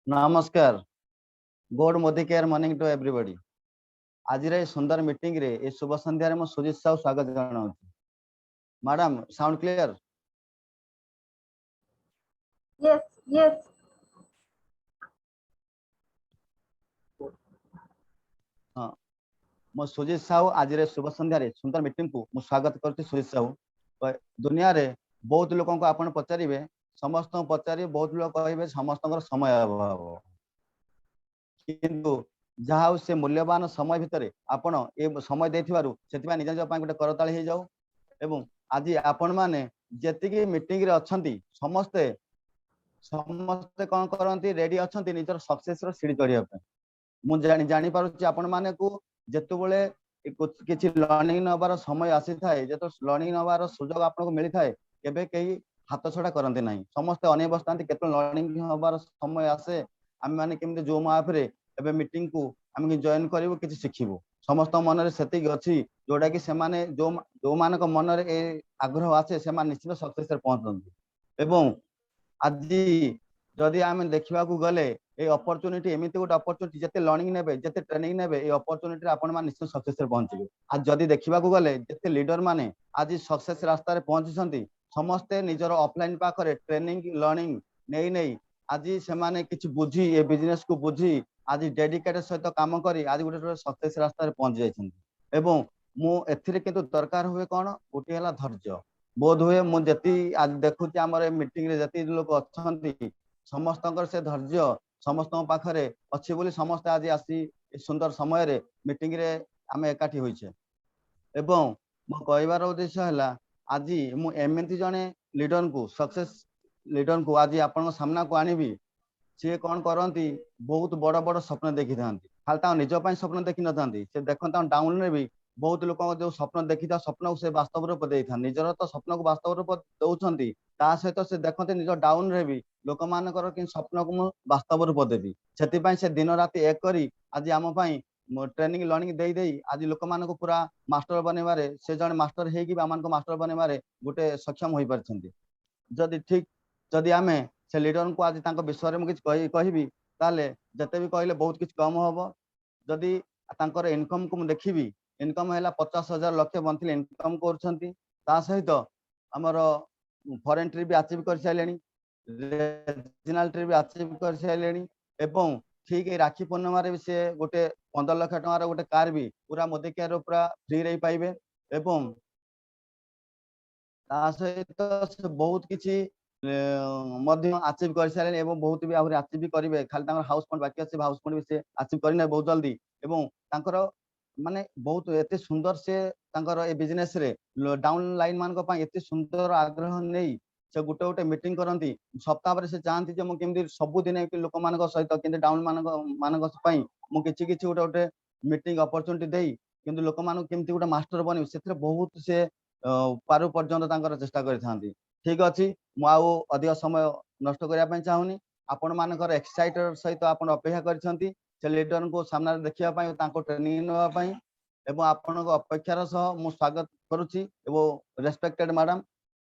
नमस्कार। Good Modi care morning to everybody. आज रे सुंदर मीटिंग रे ए शुभ संध्या रे मो सुजीत साहू स्वागत जणाउछि। Madam sound clear? Yes, yes. हां, मो सुजीत साहू आज रे शुभ संध्या रे सुंदर मीटिंग को मो स्वागत करछि। सुजीत साहू दुनिया रे बहुत लोगों को आपण पचारिबे, समस्त को पचारि बहुत लोग कहबे समस्त समय अभाव, किंतु जहाँ से मूल्यवान समय भितर आपण ए समय देथिबारु सेतिबा निज निज गोटे करताली हो जाऊ। एवं आज आपण माने जेतिकी मीटिंग रे अछंती समस्ते समस्ते कौन करती रेडी अच्छा निजर सक्सेस सीढ़ी चढ़िया मुझे जानी पारुछि आपण माने को जेतुबेले किछि लर्निंग नबार समय आसी थाए जेतो लर्निंग नबार सुजोग आपनको मिली थाए केबे कहीं हाथ छड़ा करते ना समस्ते अने बसता केत लर्निंग हबार समय आसे आम मैंने केमती जूम आप रे एबे मीटिंग को आम जॉइन करू कि शिखु समस्त मन से अच्छी जोटा कि जो मानक मन रे आग्रह आसे से निश्चित सक्सेस पहुंचती। एवं आज जदि आम देखा गले ये अपॉर्चुनिटी एमती गोटे अपॉर्चुनिटी जिते लर्निंग ने जिते ट्रेनिंग ने ये अपॉर्चुनिटी आपण निश्चित सक्सेस पहुंचे। आज जदि देखा गले जिते लीडर माने आज सक्सेस रास्तार पहुंची समस्ते निजर ऑफलाइन पाखे ट्रेनिंग लर्निंग नहीं नहीं आज से किसी बुझी ये बिजनेस को बुझी आज डेडिकेटेड सहित काम करी आज गोटे सक्सेस रास्तार पहुंची जाइछन्ति। मुझे किंतु दरकार हुए कौन गोटे है धैर्य। बोध हुए मुझे आज देखुची आम मीटिंग रे जति लोग अच्छा समस्त से धैर्य समस्त पाखे अच्छी बोली समस्त आज आसी सुंदर समय रे मीटिंग रे आम एकाठी होइछे। एवं मो कहबार उद्देश्य है आज मुझे जड़े लीडर को सक्सेस लीडर को आज आपण सामना को आनीबी सी कौन करती बहुत बड़ बड़ स्वप्न देखी था खाली निज स्वप्न देखी न था से देखता डाउन भी बहुत लोग जो स्वप्न देखी था स्वप्न को से वास्तव रूप दे था निजर तो स्वप्न को वास्तव रूप दौरान सहित से देखते निज डाउन रे भी लोक मानकर कि स्वप्न को वास्तव रूप देवी से दिन राति एक करी आज आम ट्रेनिंग लर्निंग दे दे आज लोक मान पूरा मास्टर बनवारे से जड़े मास्टर होम मास्टर बनवारे गोटे सक्षम हो पार्टी। जदि ठीक जदि आम से लीडर को आज विषय में किसी कहि ताले जिते भी कहले बहुत किसी कम हम जदि इनकम को देखी इनकम है 50,000 लक्ष मंथली इनकम कर सहित आमर फॉरेन ट्रिप भी अचीव कर सारे रीजनल ट्रिप भी अचीव कर सारे एवं ठीक राखी पूर्णिमा भी से गोटे 15 लाख टकर गोटे कार भी पूरा मोदी केयर पूरा फ्री रही पाइबे एवं सहित से बहुत किसी आचिव कर सारे एवं बहुत भी आहरी आचिव भी करेंगे खाली हाउस फंड बाकी अच्छे हाउस फंड भी से आचिव करना बहुत जल्दी एवं माने बहुत एते सुंदर से ए बिजनेस रे डाउन लाइन मान एते सुंदर आग्रह नहीं से गोटे गोटे मीटिंग करती सप्ताह से चाहती जो मुझे सबुदिन लोक मान सहित डाउन मान किसी किसी गोटे गोटे मीटिंग अपॉर्चुनिटी दे कि लोक मान केमती गोटे मास्टर बन से बहुत से पारु पर्यंत चेष्टा करती। ठीक अच्छी अधिक समय नष्ट करने चाहूनी आपण मानकर एक्साइटेड सहित आप अपेक्षा कर लीडर को सामने देखा ट्रेनिंग नापी एवं आपण अपेक्षार सह मु स्वागत करुच्ची रेस्पेक्टेड मैडम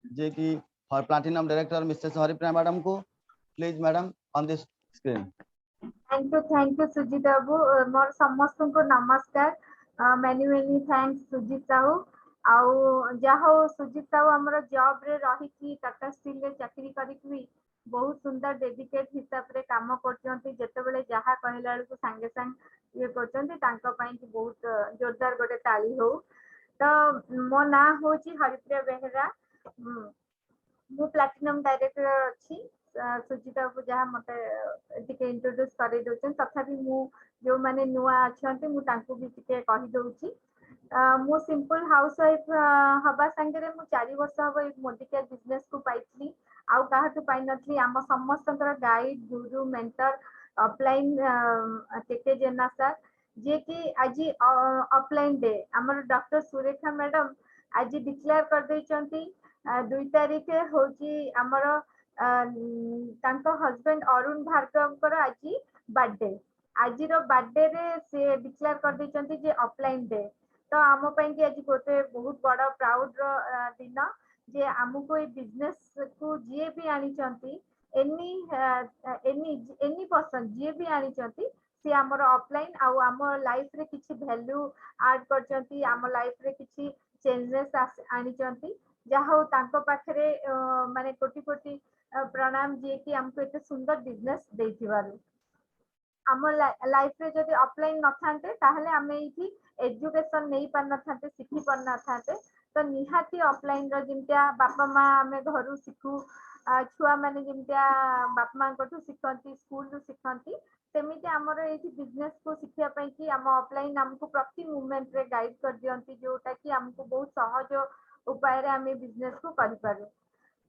जे कि platinum director missus Haripriya madam को please madam on this screen. Thank you Sujit बाबू मोर समस्त को नमस्कार many many thanks Sujit Sahu आउ जहाँ सुजीत साहू आमर जॉब रे रही टाटा स्टील रे चाकरी करी बहुत सुंदर डेडिकेट हिसाब रे काम करते जितेबाला जहाँ कहला बेलू सांगे सांग ये कर बहुत जोरदार गोटे ताली हो। तो मो ना हूँ हरिप्रिया बेहेरा मु प्लाटिनम डायरेक्टर अच्छी सुजीत बाबू जहाँ मत इंट्रोड्यूस कर तथापि जो मैंने नुआ अच्छा भी कहीदे मु सिंपल हाउस वाइफ हवा सांगे मु 4 वर्ष हम मोदी केयर बिजनेस को पाई आउ काहटू पाई नथली आम समस्त गाइड गुरु मेंटर ऑफलाइन केके जेना सर जे कि आज ऑफलाइन डे आमर डॉक्टर सुरेखा मैडम आज डिक्लेयर कर देइचंती 2 तारीख होची आमर हस्बैंड अरुण भार्गव आज बर्थडे आज बर्थडे रे से डिक्लेयर कर देइचंती जे ऑफलाइन डे तो आम कि आज गोटे बहुत बड़ा प्राउड दिन जे आमको ये बिजनेस को जी भी आनी एनी एनी एनी पर्सन जी भी आनी सी आमर ऑफलाइन आउ आम लाइफ रे किछि वैल्यू ऐड करचंती आम लाइफ रे किछि चेंजेस आनी जहा हो तांको पाखरे माने कोटि कोटि प्रणाम जे कि हमको एते सुंदर बिजनेस देथिबारु आम लाइफ रे जदि ऑफलाइन न थांते ताहले हमें इथि एजुकेशन नहीं पार न थांते सिखी पार न थांते तो निहाती ऑफलाइन रो जिमतिया बापा माँ हमें घरु सिखु छुआ माने जिमतिया बापा माँ को शिखती स्कूल रु शिखती सेमिति आमर ये बिजनेस को शिखिया पई कि आम ऑफलाइन हमको प्रति मूवमेंट रे गाइड कर दियंती जोटा कि हमको बहुत सहज उपाय रे हमें बिजनेस को करि पारू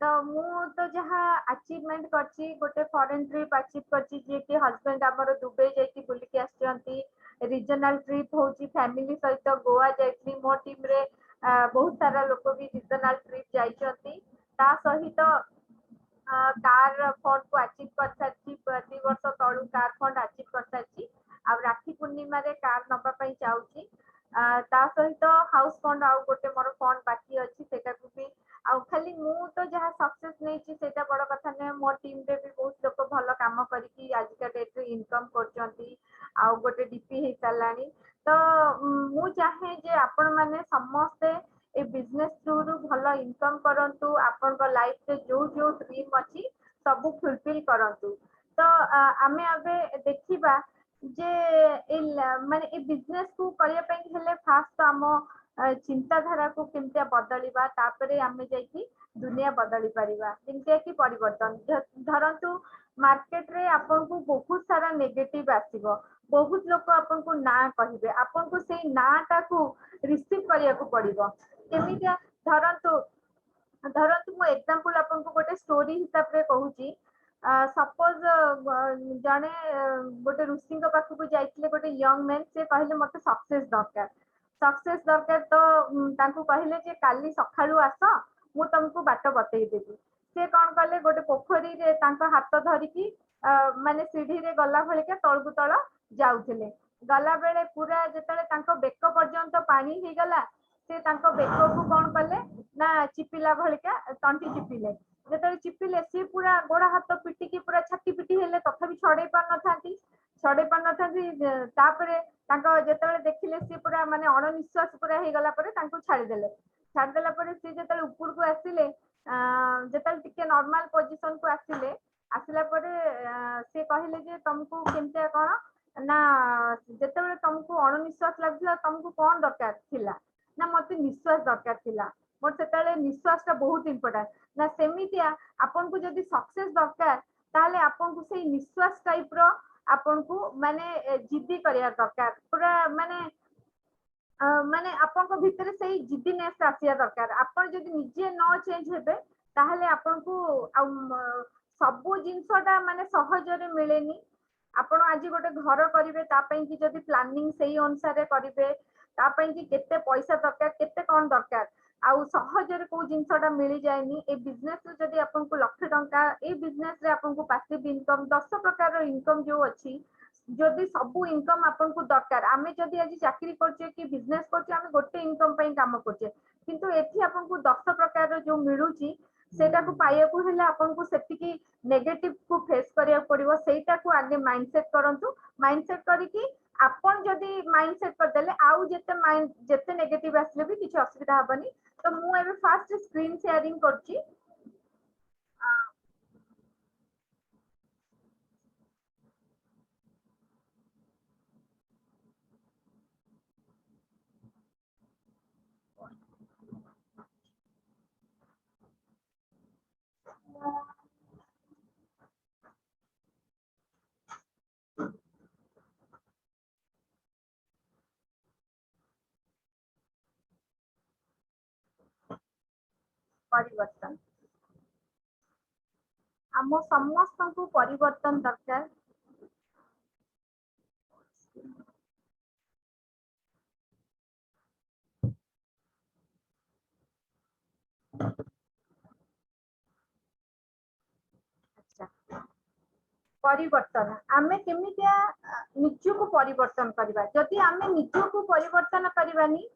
तो मु तो जहाँ अचीवमेंट करची गोटे फॉरेन ट्रिप अचीव करची जे कि हस्बैंड हमर दुबई जाई बुली के आछंती रीजनल ट्रिप होची फैमिली सहित गोवा जाइली मो टीम रे बहुत सारा लोक भी रीजनल ट्रिप जाइछंती ता सहित कार फंड को अचीव कर सारी 2 वर्ष तळु कार फंड अचीव कर सारी आ राखी पूर्णिमा रे कार नबा पई चाहूची ता सहित हाउस फंड आउ गोटे मोर फंड बाकी अछि सेटा को भी आ खाली मु तो जहाँ सक्सेस नहीं सेटा बड़ कथा नहीं मो टीम रे भी बहुत लोक भल काम करी आज का डेट रे इनकम करचंती आ गोटे डीपी हे सालानी तो मु चाहे जे आपण माने समस्ते ए बिजनेस थ्रू रु भल इनकम करंतु आपण को लाइफ रे जो जो ड्रीम अछि सब फुलफिल करंतु तो आमे अबे देखिबा जे माने ए बिजनेस को करिया पई हेले फास्ट तो हम चिंताधारा को केमतिया बदलिबा तापरे आमे जाई दुनिया बदली परिबा केमतिया कि परिवर्तन धरंतु मार्केट रे आपन को बहुत सारा नेगेटिव आसीबो बहुत लोक आपन को ना कहिबे आपन को सेई नाटा को रिसीव करिया को पड़िबो केमितिया धरंतु धरंतु मो एग्जांपल आपन को गोटे स्टोरी हिसाब रे कहूची सपोज जने गोटे ऋषि पाखक जाइए गोटे यंग मैन से कहले मते सक्सेस दरकार तो तांको कहले जे काली सखाळु आस मु तुमको बाट बतई देबी से कौन कले गोटे पोखरी रे तांको हाथ धरिकी माने सीढ़ी रे गला भलिका तळगु तळ जाउथिले गला बेले पूरा जेतले तांको बेक पर्यंत पानी हे गला से तांको बेक को कौन कले ना चिपिला भलिका तंटी चिपिले जेतले चिपिले से पूरा गोड़ा हाथ पिटिकी पूरा छाती पिटी हेले तथापि छड़े पार नथांती तापरे तांको जेतले देखिले से पूरा माने अणनिश्वास पूरा हे गला परे तांको छाड़ी देला परे से जेतले ऊपर को आसिले जेतले टिके नॉर्मल पोजीशन को आसिला परे से कहले जे तुमको केमतिया कोन ना जेतले तुमको अणनिश्वास लागला तुमको कोन दरकार थिला ना मते निश्वास दरकार थिला मोर सेतले निश्वास ता बहुत इंपोर्टेंट ना सेमितिया आपन को जदी सक्सेस दरकार ताले आपन को से निश्वास टाइप रो आपन को माने जिद्दी करिया दरकार पूरा माने माने आपन को भीतर से जिद्दीनेस आसिया दरकार आपन जदी निजे न चेंज हेबे ताहले आपन को सब जिंसटा माने सहजरे मिलेनी आपण आज गोटे घर करिवे ता पई कि जदी प्लानिंग सही अनुसार करिवे ता पई कि केते पैसा दरकार केते कोन दरकार आउ सहजरे को जिंसटा मिली जायनी ए बिजनेस रे जदी आपन को लाख टंका ए बिजनेस रे आपन को पैसिव इनकम 10 प्रकार रो इनकम जो अछि जदी सब इनकम आपन को दरकार आमे जदी आज चाकरी करछे कि बिजनेस करछे आमे गोटे इनकम पई काम करछे किंतु एठी आपन को 10 प्रकार रो जो मिलुची सेटा को पाया को हेले आपन को सेतिकी नेगेटिव को फेस करिया पड़िबो सेटा को आगे माइंडसेट करंतु माइंडसेट करी कि आपन जदी माइंडसेट कर देले आउ जेते नेगेटिव आसले भी किछ असुविधा हबनी तो मु एबे फास्ट स्क्रीन शेयरिंग करची परिवर्तन आम समस्त को परिवर्तन दरकार परिवर्तन आमे केमितिया निजु को परिवर्तन करबा जदि आमे निजु को परिवर्तन करबानी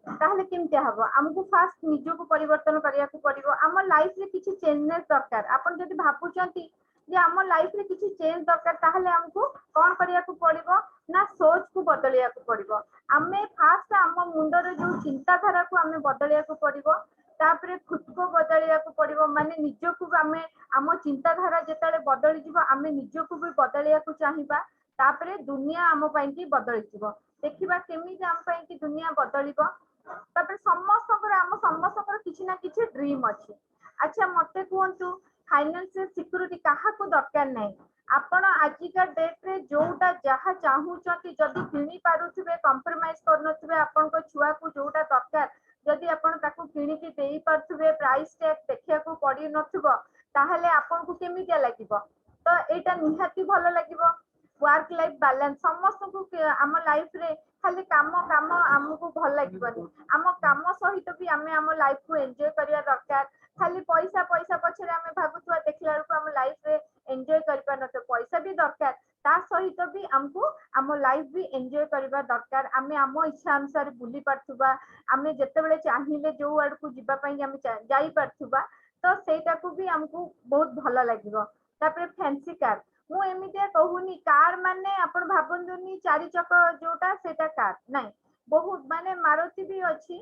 ताहले केमतिया हबो हमको फास्ट निजु को परिवर्तन करिया को पड़िबो हम लाइफ रे किछि चेंजेस दरकार आपन जदि भाबुचंती जे आम लाइफ रे किसी चेंज दरकार ताहले हमको कौन करिया को पड़िबो ना सोच को बदलिया को पड़िबो आमे फास्ट आम मुंडर जो चिंताधारा को आमे बदलिया को पड़िबो तापरे खुद को बदलिया को पड़िबो माने निजको आमे आम चिंताधारा जेताले बदली जिवो आमे निजको भी बदलिया को चाहिबा तापरे दुनिया आम पई की बदली जिवो देखिबा केमी आम पई की दुनिया बदलिबो तापरे समस्तकर आम समस्तकर किछि ना किछि ड्रीम अछि अच्छा मते कहंतु फाइनेंशियल सिक्योरिटी काहा को दरकार नै आपण आजिका डेट रे जोटा जहा चाहूचंती जदी किनी पारुथिबे कंप्रोमाइज करनथिबे आपण को छुआ को जोटा दरकार जदी आपण ताको किनी की देई पारथिबे प्राइस टैग देखिया को पड़ी नथिबो ताहले आपण को केमितिया लागिबो तो एटा निहाती भलो लागिबो वर्क लाइफ बैलेंस समस्त को आम लाइफ रे खाली काम काम हमको भल लागिबनी आम काम सहित भी आमे आम लाइफ को एंजॉय करिया दरकार खाली पैसा पैसा पछरे आमे भागुतुआ देखला को आम लाइफ रे एंजॉय करि पानते पैसा भी दरकार ता सहित भी हमको आम लाइफ भी एंजॉय करिबा दरकार आमे आम इच्छा अनुसार बुली पारथुबा आमे जेतेबेले चाहिले जो आड़ को जिबा पई आमे जाई पारथुबा तो सेटा को भी हमको बहुत भलो लागिबो तापरे फैंसी कार मु एमितिया कहूनी कार माने आपण भाबंदुनी चारि चक जोटा सेटा कार नाही बहुत माने मारुति भी अछि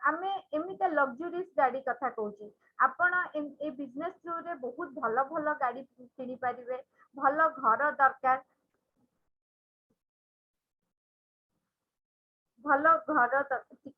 आमे एमितिया लग्जरीज गाड़ी कथा कहूची आपण ए बिजनेस थ्रू रे बहुत भलो भलो गाड़ी किनी परिबे भलो घर दरकार भलो घर ठीक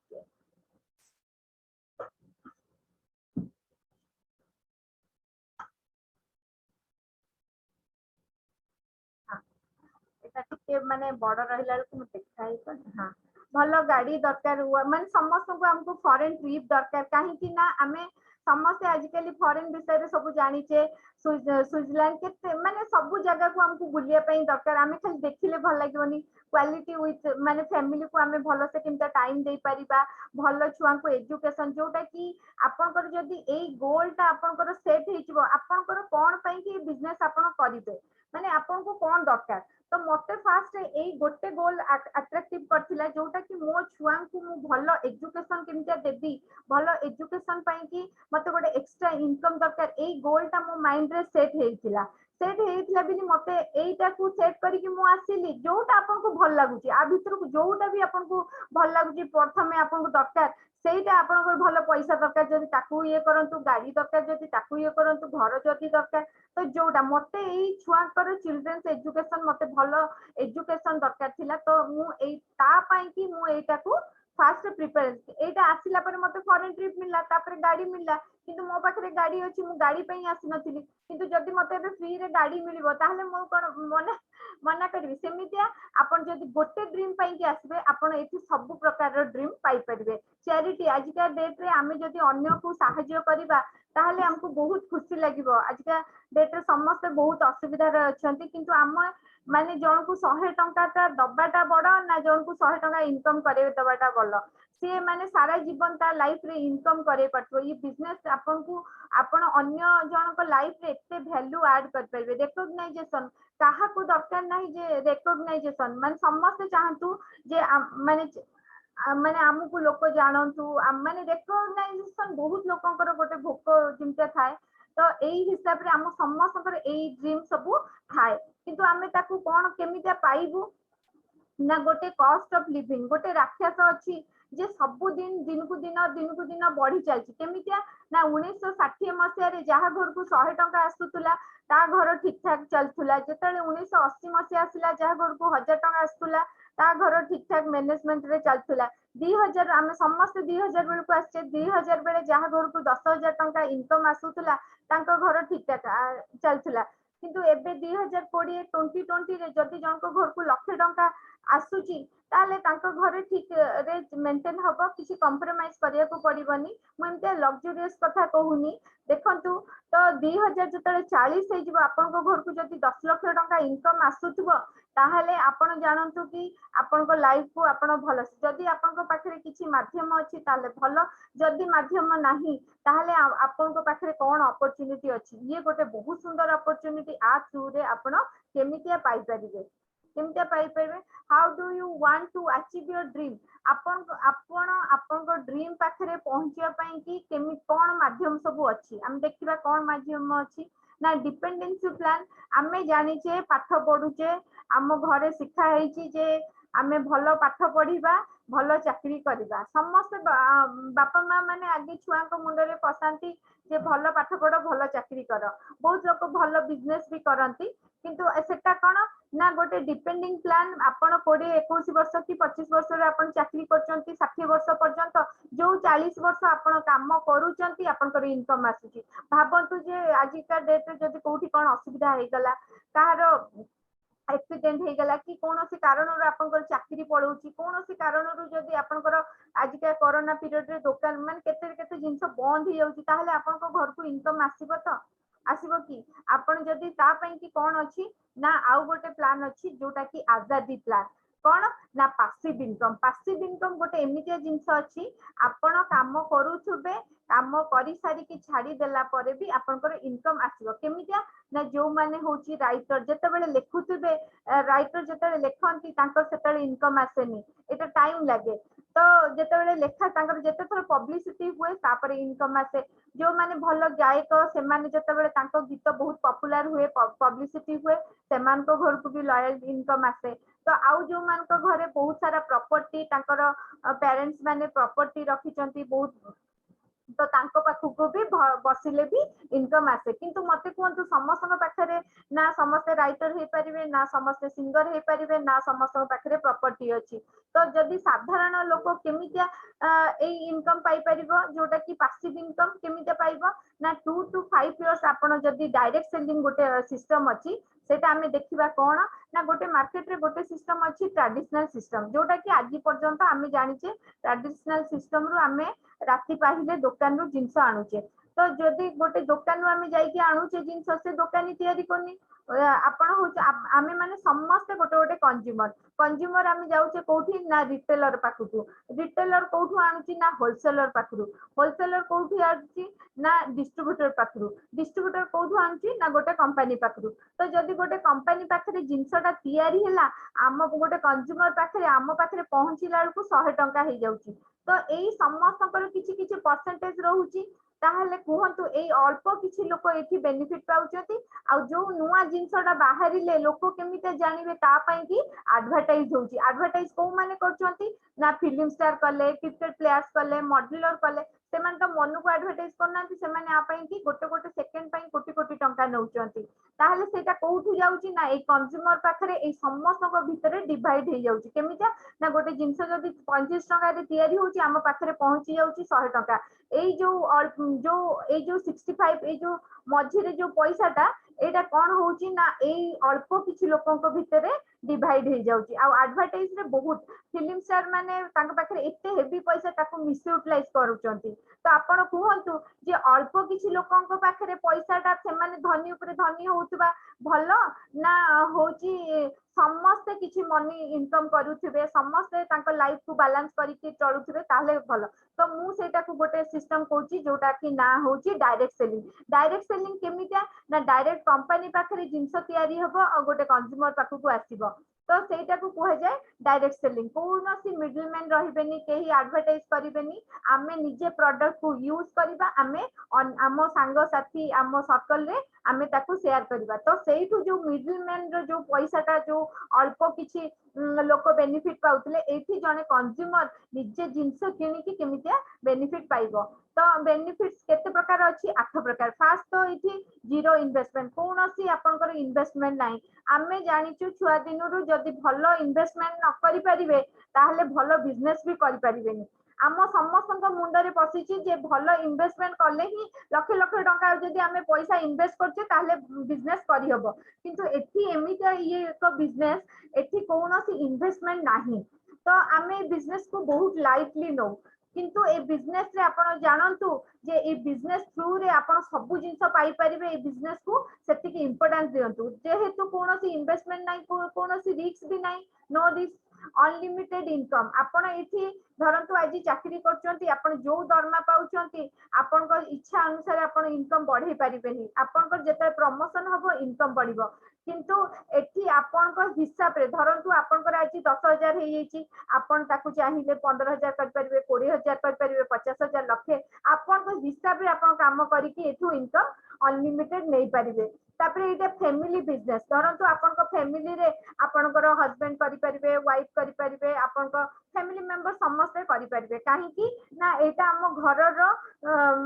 माने बड़ रहिला को देखाई हाँ भलो गाड़ी दरकार हुआ माने समस्त को हमको फॉरेन ट्रिप दरकार कहीं कि ना आमे समस्त आजिकली फॉरेन विषय रे सब जानिचे स्विट्जरलैंड के माने सब जगह को हमको बुलिया पई दरकार आमे खाली देखिले भल लागिवनी क्वालिटी विथ माने फैमिली को आमे भलो से किंता टाइम दे परिबा भलो छुआ को एजुकेशन जोटा कि आपनकर जदी एई गोलटा आपनकर सेट हिचबो आपनकर कोन पई कि बिजनेस आपन करिवे माने आपन को कोन दरकार तो मते फास्ट एई गोटे गोल अट्रैक्टिव करथिला जोटा कि मो छुआ को मु भलो एजुकेशन केमिता देबी भलो एजुकेशन पई कि मते गोटे एक्स्ट्रा इनकम दरकार एई गोलटा मो माइंड रे सेट हेइथिला बिनी मते एईटा को सेट करी कि मु आसीली जोटा आपन को भल लागुची आ भीतर को जोटा भी आपन को भल लागुची प्रथमे आपन को दरकार सेटा आपन को भलो पैसा दरकार जदी ताकू ये करंतु गाड़ी दरकार जदी ताकू ये करंतु घर जदी दरकार तो जोटा मते एई छुआकर चिल्ड्रंस एजुकेशन मते भलो एजुकेशन दरकार थिला तो मु एई ता पई कि मु एटा को फास्ट प्रिपेयर एटा आसिला पर मते फॉरेन ट्रिप मिलला तापर गाड़ी मिलला किंतु मो पाखरे गाड़ी अछि मु गाड़ी पई आसी नथिली किंतु जदी मते बे फ्री रे गाड़ी मिलिबो ताहले मो कोन मना करबी सेमितिया आपण जदी गोटे ड्रीम पई कि आसबे आपण एठी सब प्रकार रो ड्रीम पाई परबे चैरिटी आजिका डेट रे आमे जदी अन्य को सहाय्य करिबा ताहले हमको बहुत खुशी लागिबो आजिका डेट रे समस्त बहुत असुविधा रे अछंती किंतु हम माने जण को 100 टंका दबाटा बड़ ना जण को 100 टंका इनकम करे दबाटा बड़ सी माने सारा जीवन ता लाइफ रे इनकम करे पड़तो ये बिजनेस आपन को आपण अन्य जण को लाइफ रे एते वैल्यू ऐड कर परबे रिकॉग्नाइजेशन काहा को दरकार नाही जे रिकॉग्नाइजेशन माने समस्त चाहतु जे माने माने हमको लोक जानतु माने रिकॉग्नाइजेशन बहुत लोकंकर गोटे भोक चिंता थाए तो एई हिसाब रे हम समस्तकर एई ड्रीम सब थाए किंतु आमे ताकू कोन केमितिया पाइबु ना गोटे कॉस्ट ऑफ लिविंग गोटे राक्षस अछि जे सब दिन को दिन बढ़ी चलछि केमितिया ना 1960 मसिया रे जहा घर को 100 टंका आसुतुला ता घर ठीक ठाक चलथुला जेतले 1980 मसिया आसिला जहा घर को 1000 टंका आसुतुला ता घर ठीक ठाक मैनेजमेंट रे चलथुला 2000 आमे समस्त 2000 बेल को आछे 2000 बेले जहा घर को 10000 टंका इनकम आसुतुला तांको घर ठीक ठाक चलथुला किंतु एबे 2020 2020 रे जदी जनको घर को लाख टंका आसुची ताले तांको घरे ठीक रे मेंटेन हबो किसी कंप्रोमाइज करिया को पड़िबनी म एमते लग्जरियस कथा कहूनी देखंतु तो 2000 जतले 40 हे जिवो आपन को घर को जदी 10 लाख टंका इनकम आसुथबो ताहले आपण जानंतु कि आपण को लाइफ को आपण भलो जदी आपण को पाखरे किछि माध्यम अछि ताले भलो जदी माध्यम नाही ताहले आपण को पाखरे कोन अपॉर्चुनिटी अछि ये गोटे बहुत सुंदर अपॉर्चुनिटी आ थ्रू रे आपण केमितिया पाई परिबे केमितिया पाई परिबे how do you want to achieve your dream आपण को ड्रीम पाखरे पहुंचिया पई कि केमि कोन माध्यम सब अछि हम देखिबा कोन माध्यम अछि ना डिपेंडेंसी प्लान आमे जानिचे पाठ पढुचे आम घरे शिक्षा हेची जे आमे भलो पाठ पढ़िबा भलो चाकरी करबा समस्त बापा माँ माने आगे छुआ को मुंडे रे पसांती जे भलो पाठ पढ़ भलो चाकरी कर बहुत लोग भलो बिजनेस भी करंती किंतु सेटा कोन ना गोटे डिपेंडिंग प्लान आपण 20 21 वर्ष की 25 वर्ष रे आपण चाकरी करचंती 60 वर्ष पर्यंत जो 40 वर्ष आपण काम करूचंती आपनकर इनकम आसी भाबंतु जे आजिका डेट रे जदी कोठी कोन असुविधा हे गला काହାର एक्सीडेंट हो गला कि कौन सी कारण आपनकर चाकरी पड़ोची कौन सी कारण जदि आपनकर आजिका कोरोना पीरियड रे दुकान मान केते केते जिंस बंद हो जाउची ताहले आपनको घर को इनकम आसीबो तो आसीबो कि आपण जदि ता पई कि कोन अछि ना आउ गोटे प्लान अछि जोटा कि आजादी प्लान कोन ना पासिव इनकम गोटे एमितिया जिंस अछि आपण काम करूथुबे काम करी सारी कि छाड़ी देला परे भी आपनकर इनकम आसीबो केमितिया ना जो माने होची राइटर जते बेले लेखुथुबे राइटर जते लेखंती तांकर सेते इनकम आसेनी एटा टाइम लागे तो जते बेले लेखा तांकर जते थोर पब्लिसिटी हुए तापर इनकम आसे जो माने भलो गायक से माने जते बेले तांको गीत बहुत पॉपुलर हुए पब्लिसिटी हुए सेमान को घर को भी लॉयल इनकम आसे तो आउ जो मान को घरे बहुत सारा प्रॉपर्टी तांकर पेरेंट्स माने प्रॉपर्टी रखिचंती बहुत तो तांको पाखु भी बसिले भी इनकम आसे किंतु मते कोंतु समस्त पाखरे ना समस्त राइटर हे परिबे ना समस्त सिंगर हे परिबे ना समस्त पाखरे प्रॉपर्टी अछि तो जदि साधारण लोक केमितिया ए इनकम पाई परिबो जोटा कि पासिव इनकम केमितिया पाइबो ना 2 to 5 इयर्स आपण जदि डायरेक्ट सेलिंग गोटे सिस्टम अछि सेटा हमें देखिबा कोन ना गोटे मार्केट रे गोटे सिस्टम अछि ट्रेडिशनल सिस्टम जोटा कि आज पर्यंत हमें जानिचे ट्रेडिशनल सिस्टम रु हमें राति पाहिले दुकान रु जिंस आणुचे तो जदि गोटे दुकान रु हमें जाई कि आणुचे जिंस से दुकानी तयारी कोनी आपण होचे आमे माने समस्त गोटे गोटे कंज्यूमर आमे जाउचे कोठी ना रिटेलर पाखुकु रिटेलर कोठु आणुची ना होलसेलर पाखरु होलसेलर कोठी आणुची ना डिस्ट्रीब्यूटर पाखरु डिस्ट्रीब्यूटर कोठु आणुची ना गोटे कंपनी पाखरु तो जदि गोटे कंपनी पाखरे जिंसटा तयारी हैला आम गोटे कंज्यूमर पाखरे आम पाखरे पहुंचिला बेलकु 100 टंका हे जाउची तो एई समस्त किछि किछि परसेंटेज रहउची ताहले कुहंतु एई अल्प किछि लोक एठी बेनिफिट पाउचती आ जो नुवा जिंसटा बाहरिले लोक केमिते जानिबे ता पई कि एडवर्टाइज होउची एडवर्टाइज को माने करचंती ना फिल्म स्टार कले क्रिकेट प्लेयर्स कले मॉडलर कले सेमान तो मन को एडवर्टाइज करनांती सेमाने आ पई कि गोटे गोटे सेकंड पई कोटी कोटी टंका नउचंती ताहले सेटा कोउठु जाउची ना ए कंज्यूमर पाखरे ए समस्त को भितरे डिवाइड हे जाउची केमिता ना गोटे जिंस जदि 35 टंका रे तयारी होउची आम पाखरे पहुंची जाउची 100 टंका एई जो 65 ए जो मझिरे जो पैसाटा एटा कोन होउची ना एई अल्प किछि लोकंक भितरे डिवाइड हे जाउची आ एडवर्टाइज रे बहुत फिल्म स्टार माने तांक पाखरे एते हेवी पैसा ताको मिस यूटिलाइज करूचंती तो आपण कुहंतु जे अल्प किछि लोकंक पाखरे पैसाटा से माने धनी ऊपर धनी होउतबा भलो ना होची समस्त किछि मनी इनकम करूथिबे समस्त तांक लाइफ को बैलेंस करिके चलुथिबे ताले भलो तो मु सेटा को गोटे सिस्टम कहूची जोटा कि ना होची डायरेक्ट सेलिंग केमितिया ना डायरेक्ट कंपनी पाखरे जिंस तयारी हबो आ गोटे कंज्यूमर पाखु आसीबो तो सेटा को कह जाए डायरेक्ट सेलिंग कोनोसी मिडलमैन रहिबेनी केही एडवर्टाइज करिबेनी आमे निजे प्रोडक्ट को यूज करबा आमे आमो सांग साथी आमो सर्कल रे आमे ताकू शेयर करबा तो सेइठु जो मिडलमैन रो जो पैसाटा जो अल्प किछि लोक बेनिफिट पाउतले एठी जने कंज्यूमर निजे जिंस किनि कि केमितिया बेनिफिट पाइबो तो बेनिफिट्स केते प्रकार अछि 8 प्रकार फास्ट तो इथि जीरो इन्वेस्टमेंट कोनोसी आपनकर इन्वेस्टमेंट नाही आमे जानिचु छुआ दिनुरु जदि भलो इन्वेस्टमेंट न करि परिबे ताहले भलो बिजनेस भी करि परिबेनी आम समस्त मुंडरे पशिची जे भलो इन्वेस्टमेंट कले ही लक्ष लक्ष टंका जदि आमे पैसा इन्वेस्ट करछे ताहले बिजनेस करि हबो किंतु एठी एमिता ये एक बिजनेस एठी कोनोसी इन्वेस्टमेंट नाही तो आमे बिजनेस को बहुत लाइटली नो किंतु ए बिजनेस रे आपण जानंतु जे ए बिजनेस थ्रू रे आपण सब जिंस पाई परिबे ए बिजनेस को सेतिक इंपोर्टेंस दियंतु जेहेतु कोनोसी इन्वेस्टमेंट नाही कोनोसी रिस्क भी नाही नो रिस्क अनलिमिटेड इनकम आपण एठी धरंतु आज चाकरी करचंती आपण जो दरमा पाउचंती आपण को इच्छा अनुसार आपण इनकम बढ़ाई परिबेनी आपण को जेते प्रमोशन हबो इनकम बढ़िबो किंतु एठी आपण को हिसाब रे धरंतु आपण को आज 10,000 हे येची आपण ताकू चाहिए 15,000 कर परिबे 20,000 कर परिबे 50,000 लक्ष आपण को हिसाब रे आपण काम करी कि एठू इनकम अनलिमिटेड नहीं पारिबे तापर एटा फैमिली बिजनेस धरंतु आपन फैमिली रे आपनकर हस्बैंड करि परिबे वाइफ करि परिबे आपन फैमिली मेंबर समस्त करि परिबे काहे कि ना एटा हम घर रो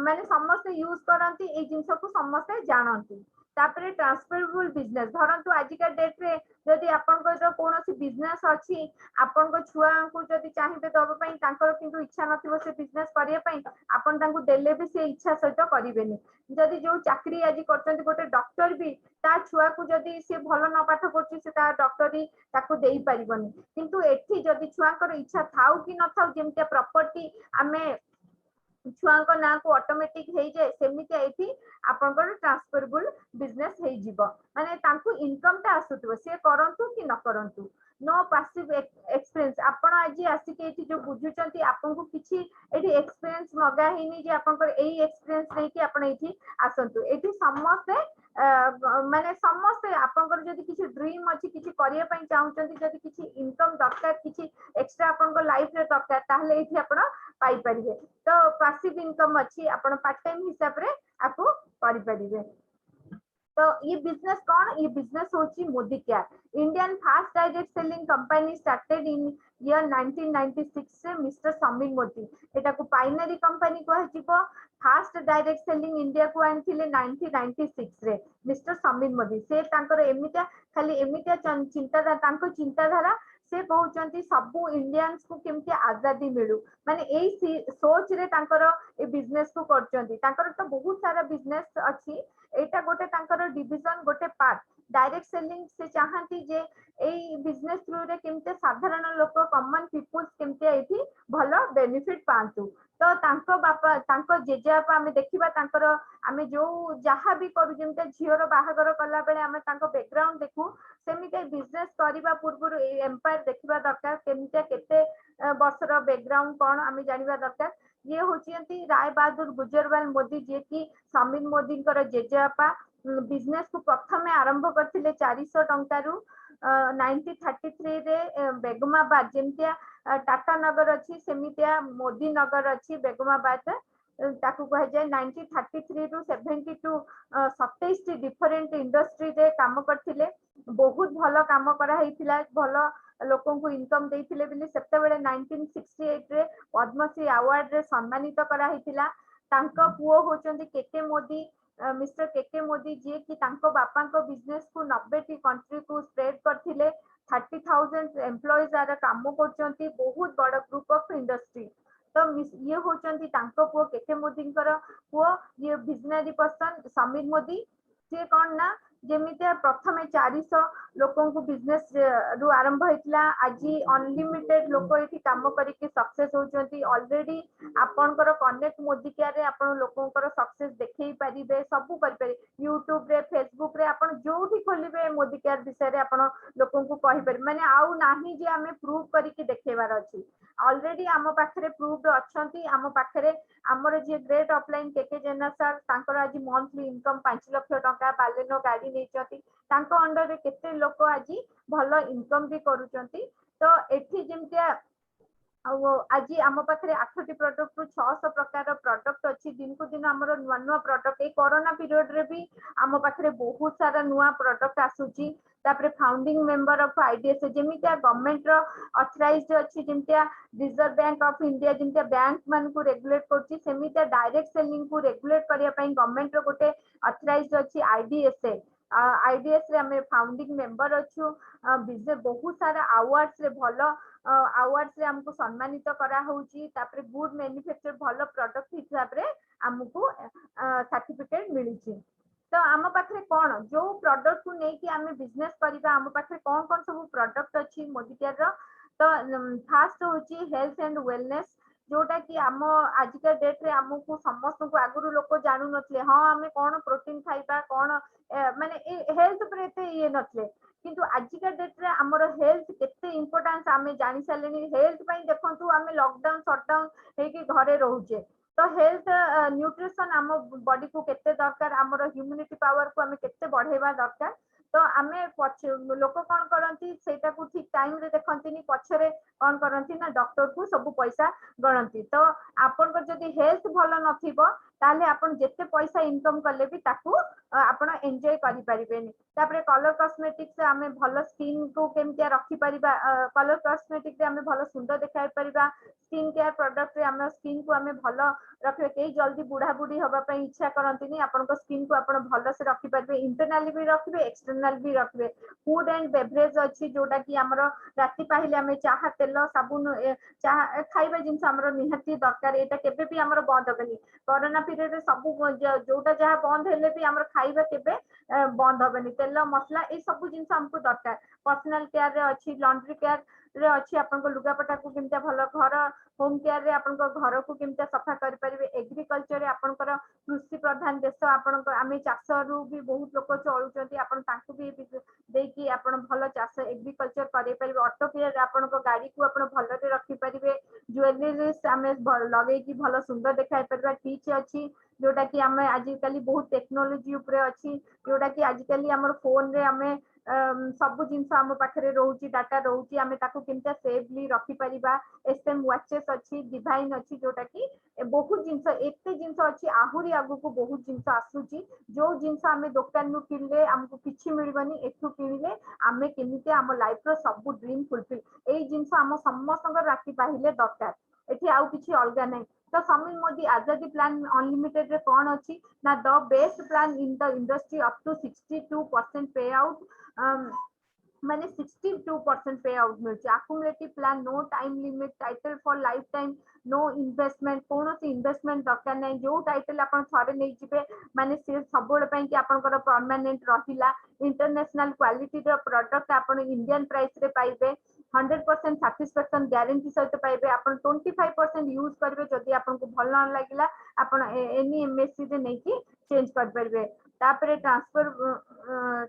माने समस्त यूज करंती ए जिंस को समस्त जानंती तापर ट्रांसफरेबल बिजनेस धरंतु आजिका डेट रे जदि आपन कोनोसी बिजनेस अछि आपन छुआ को जदि चाहिबे दब पई तांकर किंतु इच्छा नथिबो से बिजनेस करिया पई आपन तांको देले भी से इच्छा सहित करिवेनी जदि जो चाकरी आज करचंती गोटे डॉक्टर भी ता छुआ को जदि से भलो न पाठ करची से ता डॉक्टरी ताको देई परिबनी किंतु एठी जदि छुआकर इच्छा थाउ कि न थाउ जेमते प्रॉपर्टी आमे छुआंक ना को ऑटोमेटिक हे जे सेमिति एठी आपनकर ट्रांसफरेबल बिजनेस हे जिवो माने तांको इनकम ता आसुतबो से करंतु कि न करंतु नो पैसिव एक्सपीरियंस आपण आज आसी के एठी जो बुझुचंती आपन को किछि एठी एक्सपीरियंस मगा हिनी जे आपनकर एई एक्सपीरियंस नै कि आपण एठी आसंतु एठी समस्त माने समस्त आपनकर जदि किछि ड्रीम अछि किछि करिया पई चाहउचंती जदि किछि इनकम दरकार किछि एक्स्ट्रा आपनकर लाइफ रे दरकार ताहले एठी आपण पाई परिबे तो पैसिव इनकम अछि आपण पार्ट टाइम हिसाब रे आपको करि परिबे तो ये बिजनेस कौन ये बिजनेस होची Modi care Indian fast direct selling company started in year 1996 से मिस्टर समीर मोदी एटा को पाइनरी कंपनी को हजिबो फास्ट डायरेक्ट सेलिंग इंडिया को आनथिले 1996 रे मिस्टर समीर मोदी से तांकर एमिटा खाली एमिटा चिंताधारा तांको चिंताधारा से कहउचंती सबु इंडियंस को केमती आजादी मिलू माने एई सोच रे तांकर ए बिजनेस को करचंती तांकर तो बहुत सारा बिजनेस अछि एटा गोटे तांकर डिविजन गोटे पार्ट डायरेक्ट सेलिंग से चाहती जे एई बिजनेस थ्रू रे केमते साधारण लोक कॉमन पीपल्स केमते एठी भलो बेनिफिट पांतु तो तांको बापा तांको जेजेबापा आमे देखिबा तांकर आमे जो जहा भी करू जेमते झियोर बाहागर कला बेले आमे तांको बैकग्राउंड देखू सेमिते बिजनेस करिबा पूर्वरु ए एम्पायर देखिबा दरकार केमते केते वर्षर बैकग्राउंड कोन आमे जानिबा दरकार ये होचियंती राय बहादुर गुजरवाल मोदी जे की समीर मोदी जेजेबापा बिजनेस को प्रथमे आरंभ करथिले 400 टंका रु 1933 रे बेगमाबाद जेमतिया टाटा नगर अछि सेमितिया मोदी नगर अछि बेगमाबाद ताकू कह जाय 1933 रु 72 27 डिफरेंट इंडस्ट्री रे काम करथिले बहुत भलो काम करा हैतिला भलो लोकों को इनकम देथिले बिली सेते बेले 1968 रे पद्मश्री अवार्ड रे सम्मानित करा हैतिला तांको पुओ होचंदी केके मोदी मिस्टर केके मोदी जे कि तांको बापांको बिजनेस को 90 टी कंट्री को स्प्रेड करथिले 30,000 एम्प्लॉइज आर काम करचंती बहुत बड़ ग्रुप ऑफ इंडस्ट्री तो ये होचंती तांको पुओ केके मोदींकर पुओ ये विजनरी पर्सन समीर मोदी से कौन ना जेमिते प्रथमे 400 लोकों को बिजनेस रु आरंभ होइतला आजी अनलिमिटेड लोक एठी काम करिके सक्सेस होचंती ऑलरेडी आपनकर कनेक्ट मोदी केयर रे आपन लोकोंकर सक्सेस देखै परिबे सब कर पारे यूट्यूब रे फेसबुक रे आपन जोठी खोलिबे मोदी केयर विषय रे आपन लोकों को कहि पारे माने आउ नाही जे हमें प्रूव करिके देखेबार अछि ऑलरेडी आम पाखरे प्रूव्ड अछंती आम पाखरे हमर जे ग्रेट ऑफलाइन केके जेना सर तांकर आज मंथली इनकम 5 लाख टका बालेनो गाड़ी नेचंती तांको अंडर रे केते लोक आज भलो इनकम भी करूचंती तो एठी जेमतिया आज आम पाखे 8 प्रोडक्ट रु 600 प्रकार प्रोडक्ट अच्छी दिन को दिन आम नुआ नुआ प्रोडक्ट ए कोरोना पीरियड रे भी आम पाखे बहुत सारा नुआ प्रोडक्ट आसुची तापरे फाउंडिंग मेंबर ऑफ आईडीएस जेमितिया गवर्नमेंट रो ऑथराइज्ड अच्छी जेमितिया रिजर्व बैंक ऑफ इंडिया जेमितिया बैंक मान को रेगुलेट करची सेमितिया डायरेक्ट सेलिंग को रेगुलेट करिया पई गवर्नमेंट रो गोटे ऑथराइज्ड अच्छी आईडीएस आईडीएस रे हमें फाउंडिंग मेंबर अच्छु बिजनेस बहुत सारा अवार्ड्स रे भलो अवार्ड्स रे हमको सम्मानित करा होउची तापरे गुड मैन्युफैक्चर भलो प्रोडक्ट हिसाब रे हमको सर्टिफिकेट मिलिची तो आम पाखे कौन जो प्रोडक्ट को नहीं कि आम बिजनेस करबा आम पाखे कौन कौन सब प्रोडक्ट अच्छी मोदी केयर रो तो फास्ट होची हेल्थ एंड वेलनेस जोटा कि आम आजिका डेट रे हमको समस्त को आगुरु लोक जानू नथले हां हमें कौन प्रोटीन खाइबा कौन माने हेल्थ पर एते ये नथले किंतु आजिका डेट रे हमर हेल्थ केते इंपोर्टेंस आमे जानि सालेनी हेल्थ पई देखंतु आमे लॉकडाउन शटडाउन हे कि घरे रहूचे तो हेल्थ न्यूट्रिशन आम बॉडी को केते दरकार हमर ह्यूमनिटी पावर को आमे केते बढ़ेबा दरकार तो आमे लोक कौन करती सेटा को ठीक टाइम रे देखंतिनी पछरे कौन करती ना डॉक्टर को सब पैसा गणती तो आपन जदि हेल्थ भल नथिबो ताले आपण जेते पैसा इनकम कले भी ताकू आपण एंजॉय करि परिबेनी तापरे कलर कॉस्मेटिक्स आमे भल स्किन को केमतिया रखि परिबा कलर कॉस्मेटिक रे आमे भल सुंदर देखाई परिबा स्किन केयर प्रोडक्ट रे आमे स्किन को आमे भल रखिबे केई जल्दी बुढ़ा बुढ़ी हबा पई इच्छा करंतिनी आपन स्किन को आपण भल से रखि परिबे इंटरनली भी रखिबे एक्सटर्नल भी रखिबे फूड एंड बेवरेज अछि जोटा कि हमरो राति पाहिले आमे चाहा तेल साबुन चाहा खाइबा जिंस हमरो निहाती दरकार एटा केबे भी हमरो बंद होबेनी कोरोना पीरियड रे सब जोटा जहा बंद हेले भी हमरो खाइबा केबे बंद होबेनी तेल मसला ए सब जिंस हमको दरकार पर्सनल केयर रे अछि लॉन्ड्री केयर रे अछि आपन को लुगापटा को केमता भलो घर होम केयर रे आपन को घर को केमता सफा करि परिबे एग्रीकल्चर रे आपन को कृषि प्रधान देश आपन को आमे चाष रु भी बहुत लोक चलुचंती आपन तांकु भी देकी आपन भलो चाष एग्रीकल्चर करि परिबे ऑटो केयर रे आपन को गाड़ी को आपन भलो रे रखि परिबे ज्वेलरीज आमे लगे की भलो सुंदर देखाई परिबा टीच अछि जोटा कि आमे आजिकली बहुत टेक्नोलॉजी ऊपर अछि जोटा कि आजिकली हमर फोन रे आमे सब जिंस हम पाखरे रहउची डाटा रहउची आमे ताको केमता सेफली रखि परिबा एसएम वॉचेस अछि डिवाइन अछि जोटा कि बहुत जिंस एते जिंस अछि आहुरी आगु को बहुत जिंस आसुची जो जिंस आमे दुकान नु किनले हमको किछि मिलबनी एथु किनले आमे केमिते हम लाइफ रो सब ड्रीम फुलफिल एई जिंस हम समस्त राखि पाहिले दरकार एठी आउ किछि अलगा नै तो समीर मोदी आजादी प्लान अनलिमिटेड रे कोन अछि ना the best plan in the industry up to 62% pay out माने 62% पे आउट मिलछि accumulative plan no time limit title for life time no investment कोनो सी इन्वेस्टमेंट दरकार नै जो टाइटल अपन थरे नै जिबे माने से सबोड पई कि आपनकर परमानेंट रहिला इंटरनेशनल क्वालिटी रो प्रोडक्ट अपन इंडियन प्राइस रे पाइबे 100% सैटिस्फैक्शन गारंटी सहित पाइबे अपन 25% यूज करबे जदि आपन को भल न लागिला अपन एनी एमएससी रे नै कि चेंज कर परबे तापरे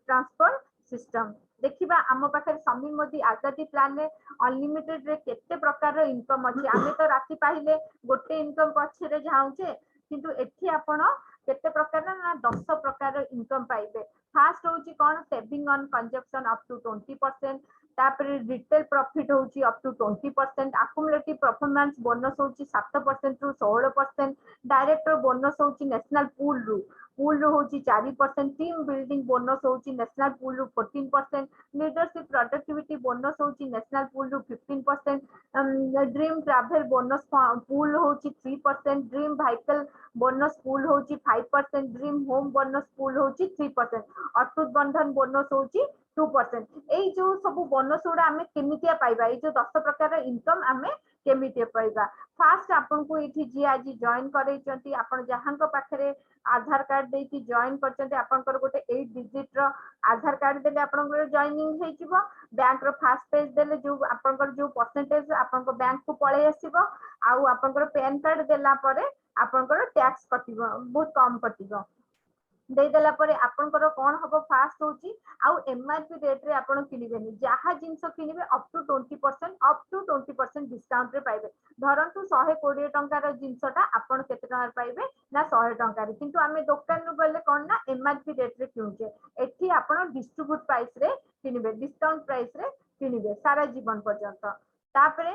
ट्रांसफर सिस्टम देखिबा आम पाखे समीर मोदी आजादी प्लान में अनलिमिटेड रे केते प्रकार इनकम अछि आमे तो राति पाहिले गोटे इनकम पछे रे जाउचे किंतु एठी आपण केते प्रकार ना 10 प्रकार इनकम पाइबे फास्ट होची कोन saving on consumption up to 20% तापरे रिटेल प्रॉफिट होची up to 20% accumulative performance bonus होची 7% रु 16% डायरेक्टर बोनस होची नेशनल पूल रो होची 4% टीम बिल्डिंग बोनस होची नेशनल पूल रो 14% लीडरशिप प्रोडक्टिविटी बोनस होची नेशनल पूल रो 15% ड्रीम ट्रैवल बोनस पूल होची 3% ड्रीम व्हीकल बोनस पूल होची 5% ड्रीम होम बोनस पूल होची 3% अटूट बंधन बोनस होची 2% एई जो सब बोनस उडा हमें केमितिया पाइबा ए जो 10 प्रकार इनकम हमें केमितिया पाइबा फास्ट आपन को एठी जी आज जॉइन करै चंती आपन जहां को पाखरे आधार कार्ड दे की जॉइन करचंती आपन को गोटे 8 डिजिट रो आधार कार्ड देले आपन को जॉइनिंग हे जिवो बैंक रो फास्ट पेज देले जो आपन को जो परसेंटेज आपन को बैंक को पळे आसीबो आउ आपन को पैन कार्ड देला परे आपन को टैक्स कटिबो बहुत कम कटिबो दे देला परे आपन को कोन हबो फास्ट होची आउ एमआरपी रेट रे आपन किनिबेनी जहा जिंस किनिबे अप टू 20% डिस्काउंट रे पाइबे धरंतु 120 टंका रो जिंसटा आपन केते टंका पाइबे ना 100 टंका रे किंतु आमे दुकान नु गले कोन ना एमआरपी रेट रे किनुचे एठी आपन डिस्ट्रीब्यूट प्राइस रे किनिबे डिस्काउंट प्राइस रे किनिबे सारा जीवन पर्यंत तापरे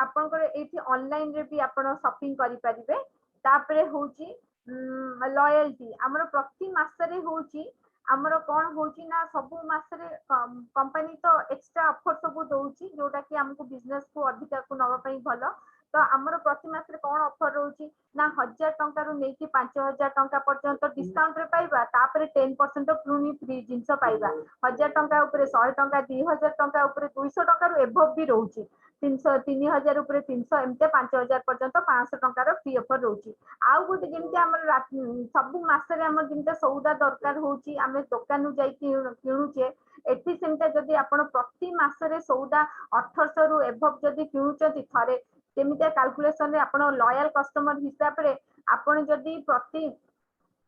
आपन को एठी ऑनलाइन रे भी आपन शॉपिंग करि परिबे तापरे होची लॉयल्टी हमरो प्रति मासरे होची हमरो कोन होची ना सब मासरे कंपनी तो एक्स्ट्रा ऑफर सब दोची जोटा कि हमको बिजनेस को अधिक को नवा पई भलो तो हमरो प्रति मासरे कोन ऑफर होची ना 1000 टंका रु नेकी 5000 टंका पर्यंत डिस्काउंट रे पाइबा तापरे 10% फ्री फ्री जिंस पाइबा 1000 टंका ऊपर 100 टंका 2000 टंका ऊपर 200 टंका रु एबव भी रहउची 300 3000 ऊपर 300 एमते 5000 पर्यंत 500 टंका रो फ्री ऑफर रहउची आउ गोटे जेमते हमर सब मासरे हमर जेमते सौदा दरकार होची हमें दुकान नु जाई किणुचे एठी सेमते जदी आपण प्रति मासरे सौदा 1800 रु एबव जदी किणुचती थरे केमिते कैलकुलेशन रे आपण लॉयल कस्टमर हिसाब रे आपण जदी प्रति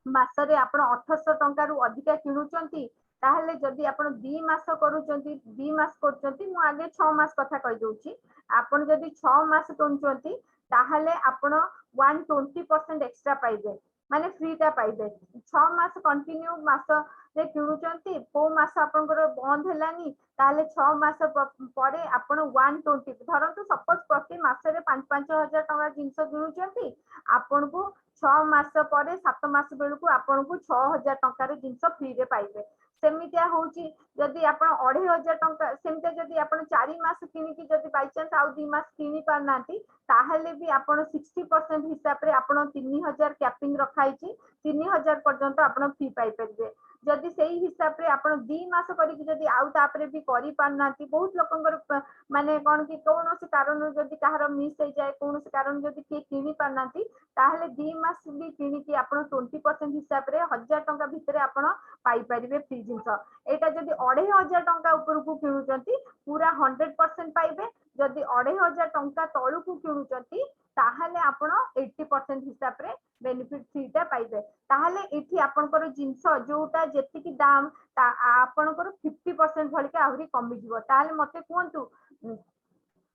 मासरे आपण 1800 टंका रु अधिका किणुचंती ताहले जदी आपण 2 मास करूचंती 2 मास करचंती मु आगे 6 मास कथा कहि दोची आपण जदी 6 मास किणुचंती ताहले आपण 120% एक्स्ट्रा पाइबे माने फ्री टा पाइबे 6 मास कंटिन्यू मास रे किणुचंती को मास आपनकर बंद हेलानी ताले 6 मास परे आपण 120 धरंतु सपोज प्रति मासरे 5,000 टका जिंस किणुचंती आपण को 6 मास परे 7 मास बेलकू आपण को 6,000 टका जिंस फ्री रे पाइबे सेमितिया होची जदि आपण 2,500 टका सेमितिया जदि आपण 4 मास किनिकी जदि बाय चांस आउ 2 मास किनी पारनाती ताहले भी आपण 60% हिसाब रे आपण 3,000 कैपिंग रखाइची 3,000 पर्यंत आपण फ्री पाइ परिबे जदि सेही हिसाब रे आपण 2 मास करिकी जदि आउ तापरे भी करि पारनाती बहुत लोकंगर माने कोन कि कोनोसी कारण जदि काहर मिस हो जाए कोनोसी कारण जदि के किनी पारनाती ताहले 2 मास भी किनिकी आपण 20% हिसाब रे 1,000 टका भितरे आपण पाई परिबे फ्री जिंस एटा जदि 2,500 टका ऊपर को किणुचंती पूरा 100% पाइबे जदि 2,500 टका तळु को किणुचंती ताहले आपण 80% हिसाब रे बेनिफिट फ्रीटा पाइबे ताहले एठी आपनकर जिंस जोटा जेतिकी दाम आपनकर 50% भलिका आहुरी कमी जिवो ताहले मते कोंतु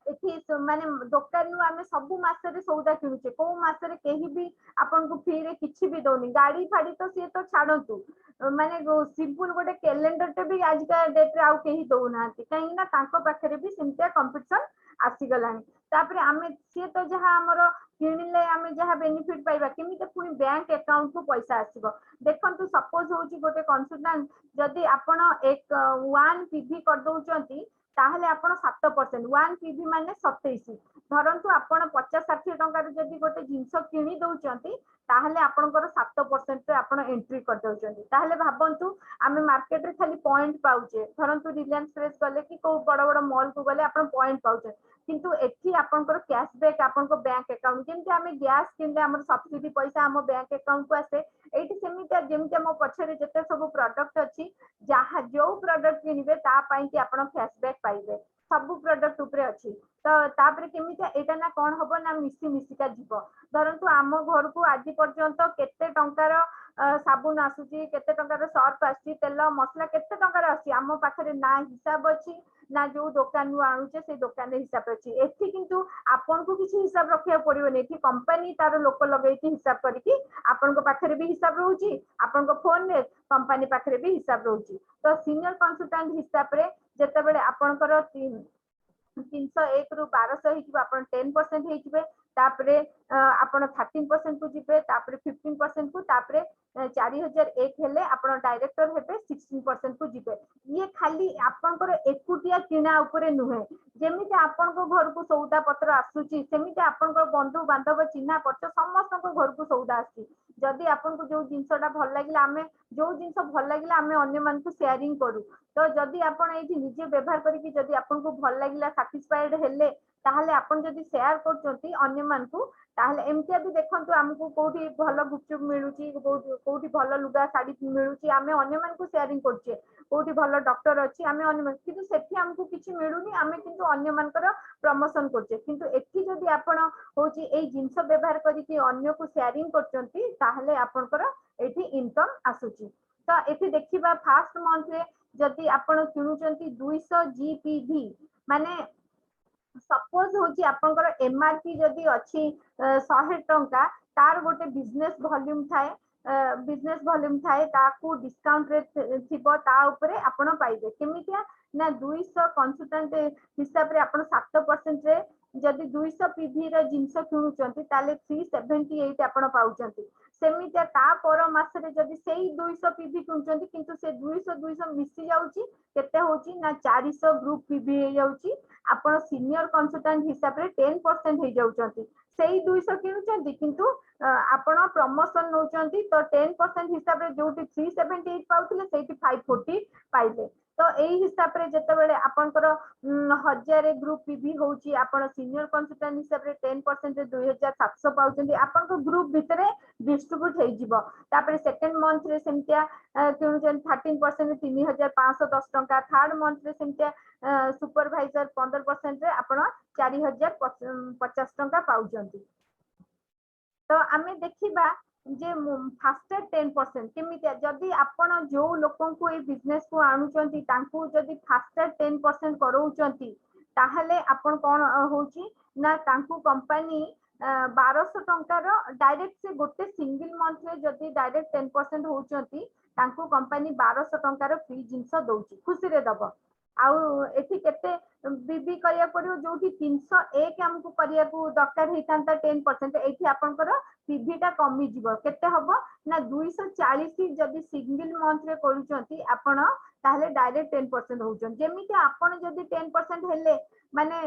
एठी माने दुकान नु आमे सब मासरे सौदा किनुचे को मासरे केही भी आपन को फ्री रे किछि भी दोनी गाड़ी फाड़ी तो से तो छाडंतु माने सिंपल गोटे कैलेंडर टे भी आज का डेट रे आउ केही दउना काहे ना तांको पाखरे भी सिमते कंपटीशन आसी गलानी तापरे आमे से तो जहा हमरो किनिले आमे जहा बेनिफिट पाइबा केमिते पुनी बैंक अकाउंट को पैसा आसीबो देखंतु सपोज होची गोटे कंसल्टेंट जदि आपण एक 1 पीवी कर दउचंती ताहले आपण 7% 1 पीवी माने 27 धरंतु आपण 50-60 टका रे जदि गोटे जिंस किनी दउचंती ताहले आपनकर 7% रे आपण एंट्री कर दउचंती ताहले भाबंतु आमे मार्केट रे खाली पॉइंट पाउचे धरंतु रिलायंस फ्रेश गले कि को बड़ बड़ मॉल को गले आपण पॉइंट पाउचे किंतु एठी आपनकर कैशबैक आपनको बैंक अकाउंट जेंति आमे गैस किनले हमर सब्सिडी पैसा हम बैंक अकाउंट को आसे एठी सेमिता जेंति मो पछरे जते सब प्रोडक्ट अछि जहा जो प्रोडक्ट किनिबे ता पई कि आपण कैशबैक पाइबे सब प्रोडक्ट ऊपर अछि तो तापरे केमिता एटा ना कोन हबो ना मिसी मिसिका जीव धरंतु आम घर को आज पर्यंत केते टंकार साबुन आसुची केते टंकार सर्फ आसी तेल मसला केते टंकार आसी आम पाखरे ना हिसाब अछि ना जो दुकान नु आणुचे से दुकान रे हिसाब अछि एथि किंतु आपन को किछि हिसाब रखिया पड़िबो नै एथि कंपनी तार लोक लगैति हिसाब करिकि आपन को पाखरे भी हिसाब रहउची आपन को फोन रे कंपनी पाखरे भी हिसाब रहउची तो सीनियर कंसल्टेंट हिसाब रे जते बेले आपन कर 301 रु 1200 हिजबो आपन 10% हिजबे तापरे आपण 13% को जिबे तापरे 15% को तापरे 4001 हेले आपण डायरेक्टर हेबे 16% को जिबे ये खाली आपनकर एकुटिया किना ऊपर नुहे जेमिते आपन को घर को सौदा पत्र आसुची सेमिते आपन को बंधु बांधव चिन्हा पत्र समस्त को घर को सौदा आसी जदि आपन को जो जिंसटा भल लागिला आमे जो जिंस भल लागिला आमे अन्य मान को शेयरिंग करू तो जदि आपण एठी निजे व्यवहार करिकि जदि आपन को भल लागिला सैटिस्फाइड हेले ताहले आपण जदि शेयर करचंती अन्य मान को ताहले एमतिया भी देखंतु हमको कोठी भल गुपचुप मिलुची कोठी भल लुगा साड़ी मिलुची आमे अन्य मान को शेयरिंग करछे कोठी भल डॉक्टर अछि आमे अन्य मान किंतु सेठी हमको किछि मिलुनी आमे किंतु अन्य मानकर प्रमोशन करछे किंतु एठी जदि आपण होची एई जिंस व्यवहार करिकि अन्य को शेयरिंग करचंती ताहले आपनकर एठी इनकम आसुची तो एठी देखिबा फर्स्ट मंथ रे जदि आपण किनुचंती 200 जीपीवी माने सपोज होची आपनकर एमआरपी जदि अछि 100 टंका तार गोटे बिजनेस वॉल्यूम थाए ताकू डिस्काउंट रे थिबो ता ऊपरे आपण पाइबे केमितिया ना 200 कंसल्टेंट हिसाब रे आपण 7% रे जदि 200 पीवी रे जिंस किनुचंती ताले 378 आपण पाउचंती सेमितिया ता पर मास रे जदि सेही 200 पीवी किनुचंती किंतु से 200 मिसी जाउची केते होची ना 400 ग्रुप पीवी हे जाउची आपण सीनियर कंसल्टेंट हिसाब रे 10% हे जाउचंती सेही 200 किनुचंती किंतु आपण प्रमोशन नउचंती तो 10% हिसाब रे जोटी 378 पाउथिले सेही 540 पाइले तो एही हिसाब रे जते बेले आपनकर 1000 ग्रुप पीवी होची आपण सीनियर कंसल्टेंट हिसाब रे 10% रे 2700 पाउचंती आपनको ग्रुप भितरे डिस्ट्रीब्यूट हे जिवो तापर सेकंड मंथ रे सेमतिया किनुचन 13% रे 3510 टंका थर्ड मंथ रे सेमतिया सुपरवाइजर 15% रे आपण 4050 टंका पाउचंती तो आमे देखिबा जे फास्टर 10% केमितिया जदि आपण जो लोकन को ए बिजनेस को आणुचंती तांकू जदि फास्टर 10% करौचंती ताहले आपण कोन होची ना तांकू कंपनी 1200 टंका रो डायरेक्ट से गोटे सिंगल मंथ रे जदि डायरेक्ट 10% होचंती तांको कंपनी 1200 टंकार फ्री जिंस दउची खुशी रे दब आउ एठी केते बीबी करिया पड़ियो जोठी 301 हमको करिया को दरकार हेतांता 10% एठी आपनकर पीवी टा कमी जीवो केते हबो ना 240 जदी सिंगल मंथ रे करूचंती आपण ताहले डायरेक्ट 10% होउचन जेमिति आपण जदी 10% हेले माने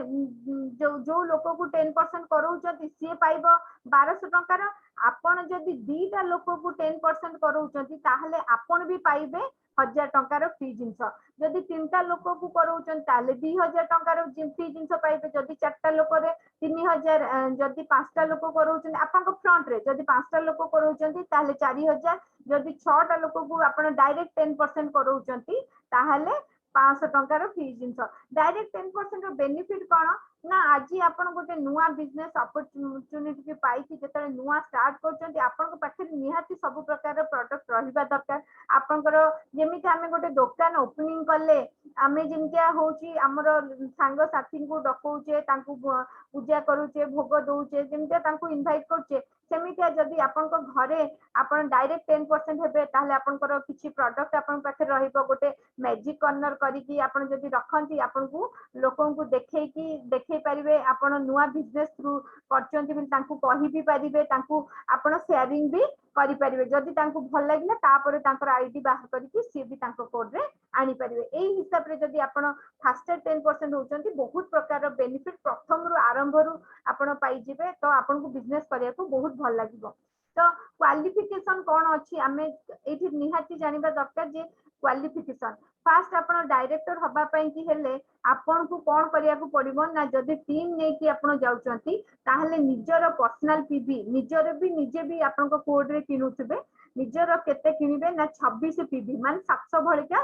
जो लोक को 10% करूचंती सी पाइबो 1200 टंकार आपण जदी दीटा लोक को 10% करूचंती ताहले आपण भी पाइबे 1000 टंकार फ्री जिंस जदी तीनटा लोक को करूचंती ताहले 2000 टंकार फ्री जिंस पाइबे जदी चारटा लोक रे 3000 जदी पांचटा लोक करूचंती आपन को फ्रंट रे जदी पांचटा लोक करूचंती ताहले 4000 जदी 6टा लोक को आपण डायरेक्ट 10% करूचंती ताहले 500 टंकार फ्री जिंस डायरेक्ट 10% रो बेनिफिट कोन ना आज आपण गोटे नुआ बिजनेस अपॉर्चुनिटी के पाई कि जेतले नुआ स्टार्ट करचंती आपण को पाखे निहाती सब प्रकार प्रोडक्ट रहिबा दरकार आपनकर जेमिति हमें गोटे दुकान ओपनिंग करले हमें जिनका होची हमरो सांग साथी को डकौचे तांको पूजा करूचे भोग दउचे जेमिति तांको इनवाइट करचे सेमिति जदी आपण को घरे आपण डायरेक्ट 10% हेबे ताहले आपनकर किछि प्रोडक्ट आपण पाखे रहिबो गोटे मैजिक कॉर्नर करी कि आपण जदी रखंती आपण को लोकन को देखै कि देखै परिबे आपण नुआ बिजनेस थ्रू करचंती बिन तांको कहि भी परिबे तांको आपण शेयरिंग भी करि परिबे जदी तांको भल लागिला तापर तांकर आईडी बाहर करी कि सी भी तांको कोड रे आनी परिबे एई हिसाब रे जदी आपण फास्टर 10% होचंती बहुत प्रकार बेनिफिट प्रथम रु आरंभ रु आपण पाई जिवे तो आपण को बिजनेस करिया को बहुत भल लागिबो तो क्वालिफिकेशन कोन अछि हमें एठी निहाती जानिबा दरकार जे क्वालिफिकेशन फास्ट आपण डायरेक्टर हबा पई कि हेले आपण को कोन करिया को पड़िबो ना जदी टीम नै कि आपण जाउचंती ताहले निजर पर्सनल पीवी निजर भी निजे भी आपण को कोड रे किनुथबे निजर केते किनिबे ना 26 पीवी मान 700 भलिका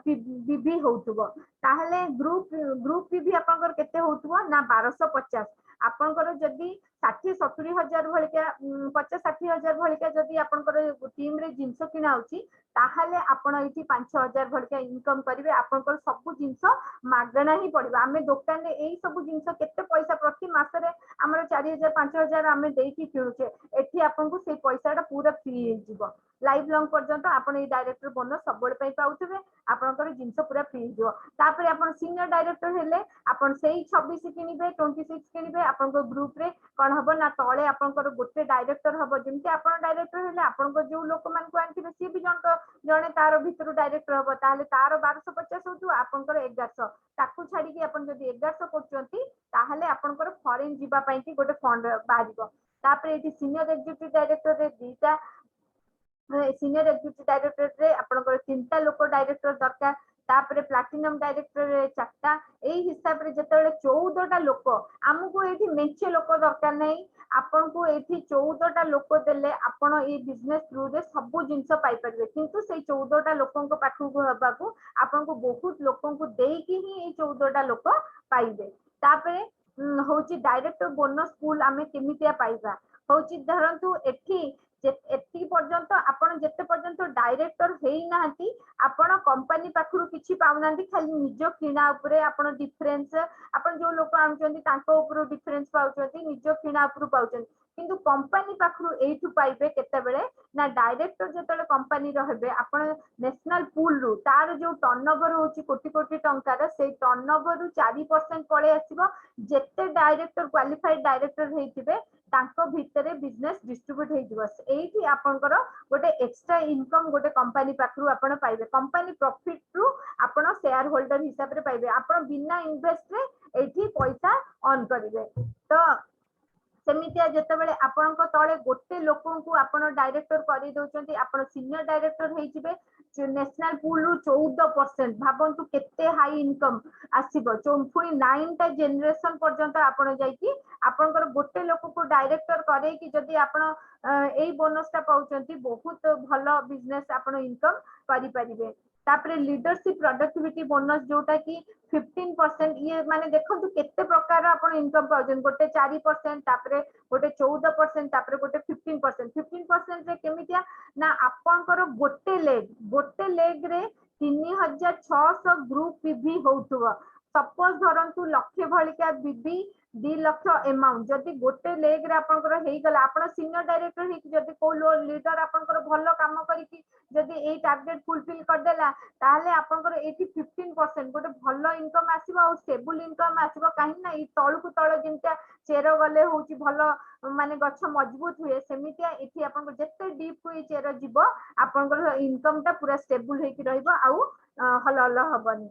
पीवी होउतबो ताहले ग्रुप पीवी आपनकर केते होउतबो ना 1250 आपनकर जदी 60-70 हजार भलिका 50-60 हजार भलिका जदी आपनकर टीम रे जिंस किना होची ताहले आपण एठी 5,000 भलिका इनकम करिवे आपनकर सब जिंस मागणा ही पड़िबा आमे दुकान रे एई सब जिंस केते पैसा प्रति मास रे हमर 4,000-5,000 आमे देकी किनुचे एठी आपन को से पैसाटा पूरा फ्री हे जिवो लाइफ लॉन्ग पर्यंत आपण ए डायरेक्टर बोनस सबबेले पई पाउथबे आपनकर जिंस पूरा फ्री जिवो तापर आपण सीनियर डायरेक्टर हेले आपण सेई 26 किनिबे 26 किनिबे आपनकर ग्रुप रे कोन हबो ना तळे आपनकर गोटे डायरेक्टर हबो जेमति आपण डायरेक्टर हेले आपनकर जो लोक मान को आंथिबे सी भी जणे तार भितर डायरेक्टर हबो ताले तार 1250 होतु आपनकर 1100 ताकू छाडी कि आपण जदी 1100 करचंती ताहले आपनकर फॉरेन जिबा पई कि गोटे फंड बाहिबो तापर एठी सीनियर एग्जीक्यूटिव डायरेक्टर रे दीटा सीनियर एग्जीक्यूटिव डायरेक्टर रे आपनकर तीनटा लोक डायरेक्टर दरकार तापर प्लैटिनम डायरेक्टर रे चारटा एई हिसाब रे जेतेले 14 टा लोक हमकु एठी मेचे लोक दरकार नै आपन को एठी 14 टा लोक देले आपण ए बिजनेस थ्रू रे सब जिंस पाई परबे किंतु से 14 टा लोकन को पाखु को हबा को आपन को बहुत लोकन को देई कि ही ए 14 टा लोक पाइबे तापर होची डायरेक्टर बोनस पूल आमे केमितिया पाइबा होची धरंतु एठी एती पर्यंत आपण जेते पर्यंत डायरेक्टर हेई नाहंती आपण कंपनी पाखरु किछि पाउनांती खाली निजो किना ऊपर आपण डिफरेंस आपण जो लोक आउचंती तांको ऊपर डिफरेंस पाउचंती निजो किना ऊपर पाउचंती किंतु कंपनी पाखरु एठु पाइबे केते बेले ना डायरेक्टर जेतले कंपनी रहबे आपण नेशनल पूल रु तार जो टर्नओवर होची कोटी कोटी टंकार से टर्नओवर रु 4% पळे आसीबो जेते डायरेक्टर क्वालिफाइड डायरेक्टर हेतिबे तांको भितरे बिजनेस डिस्ट्रीब्यूट हे दिवस एठी आपनकर गोटे एक्स्ट्रा इनकम गोटे कंपनी पाखरु आपण पाइबे कंपनी प्रॉफिट रु आपण शेयर होल्डर हिसाब रे पाइबे आपण बिना इन्वेस्ट रे एठी पैसा ऑन करिवे तो सेमितिया जेतेबेले आपनको तळे गोटे लोकन को आपण डायरेक्टर करि दोचंती आपण सीनियर डायरेक्टर हेइथिबे नेशनल पूल रु 14% भाबंतु केते हाई इनकम आसीबो पुनी 9 टा जनरेशन पर्यंत आपण जाई कि आपनकर गोटे लोक को डायरेक्टर करे कि जदी आपण एई बोनस टा पाउचंती बहुत भलो बिजनेस आपण इनकम करि परिबे तापरे लीडरशिप प्रोडक्टिविटी बोनस जोटा कि 15% ये माने देखंतु केते प्रकार आपण इनकम पाउजन गोटे 4% तापरे गोटे 14% तापरे गोटे 15% रे केमितिया ना आपनकर गोटे लेग रे 3600 ग्रुप पीवी होउथबो सपोज धरंतु लक्ष्य भलिका बीबी 2 लाख अमाउंट जदि गोटे लेग रे आपनकर हेई गला आपण सीनियर डायरेक्टर हे जदि को लीडर आपनकर भलो काम करी जदि ए टारगेट फुलफिल कर देला ताहले आपनकर 15% गोटे भलो इनकम आसीबो और स्टेबल इनकम आसीबो काहे ना ई तळकु तळ जिनता चेरो गले होची भलो माने गछ मजबूत हुए सेमितिया एठी आपनकर जत्ते डीप हुई चेरो जीवो आपनकर इनकम ता पूरा स्टेबल हे कि रहइबो आउ हल हल हबनी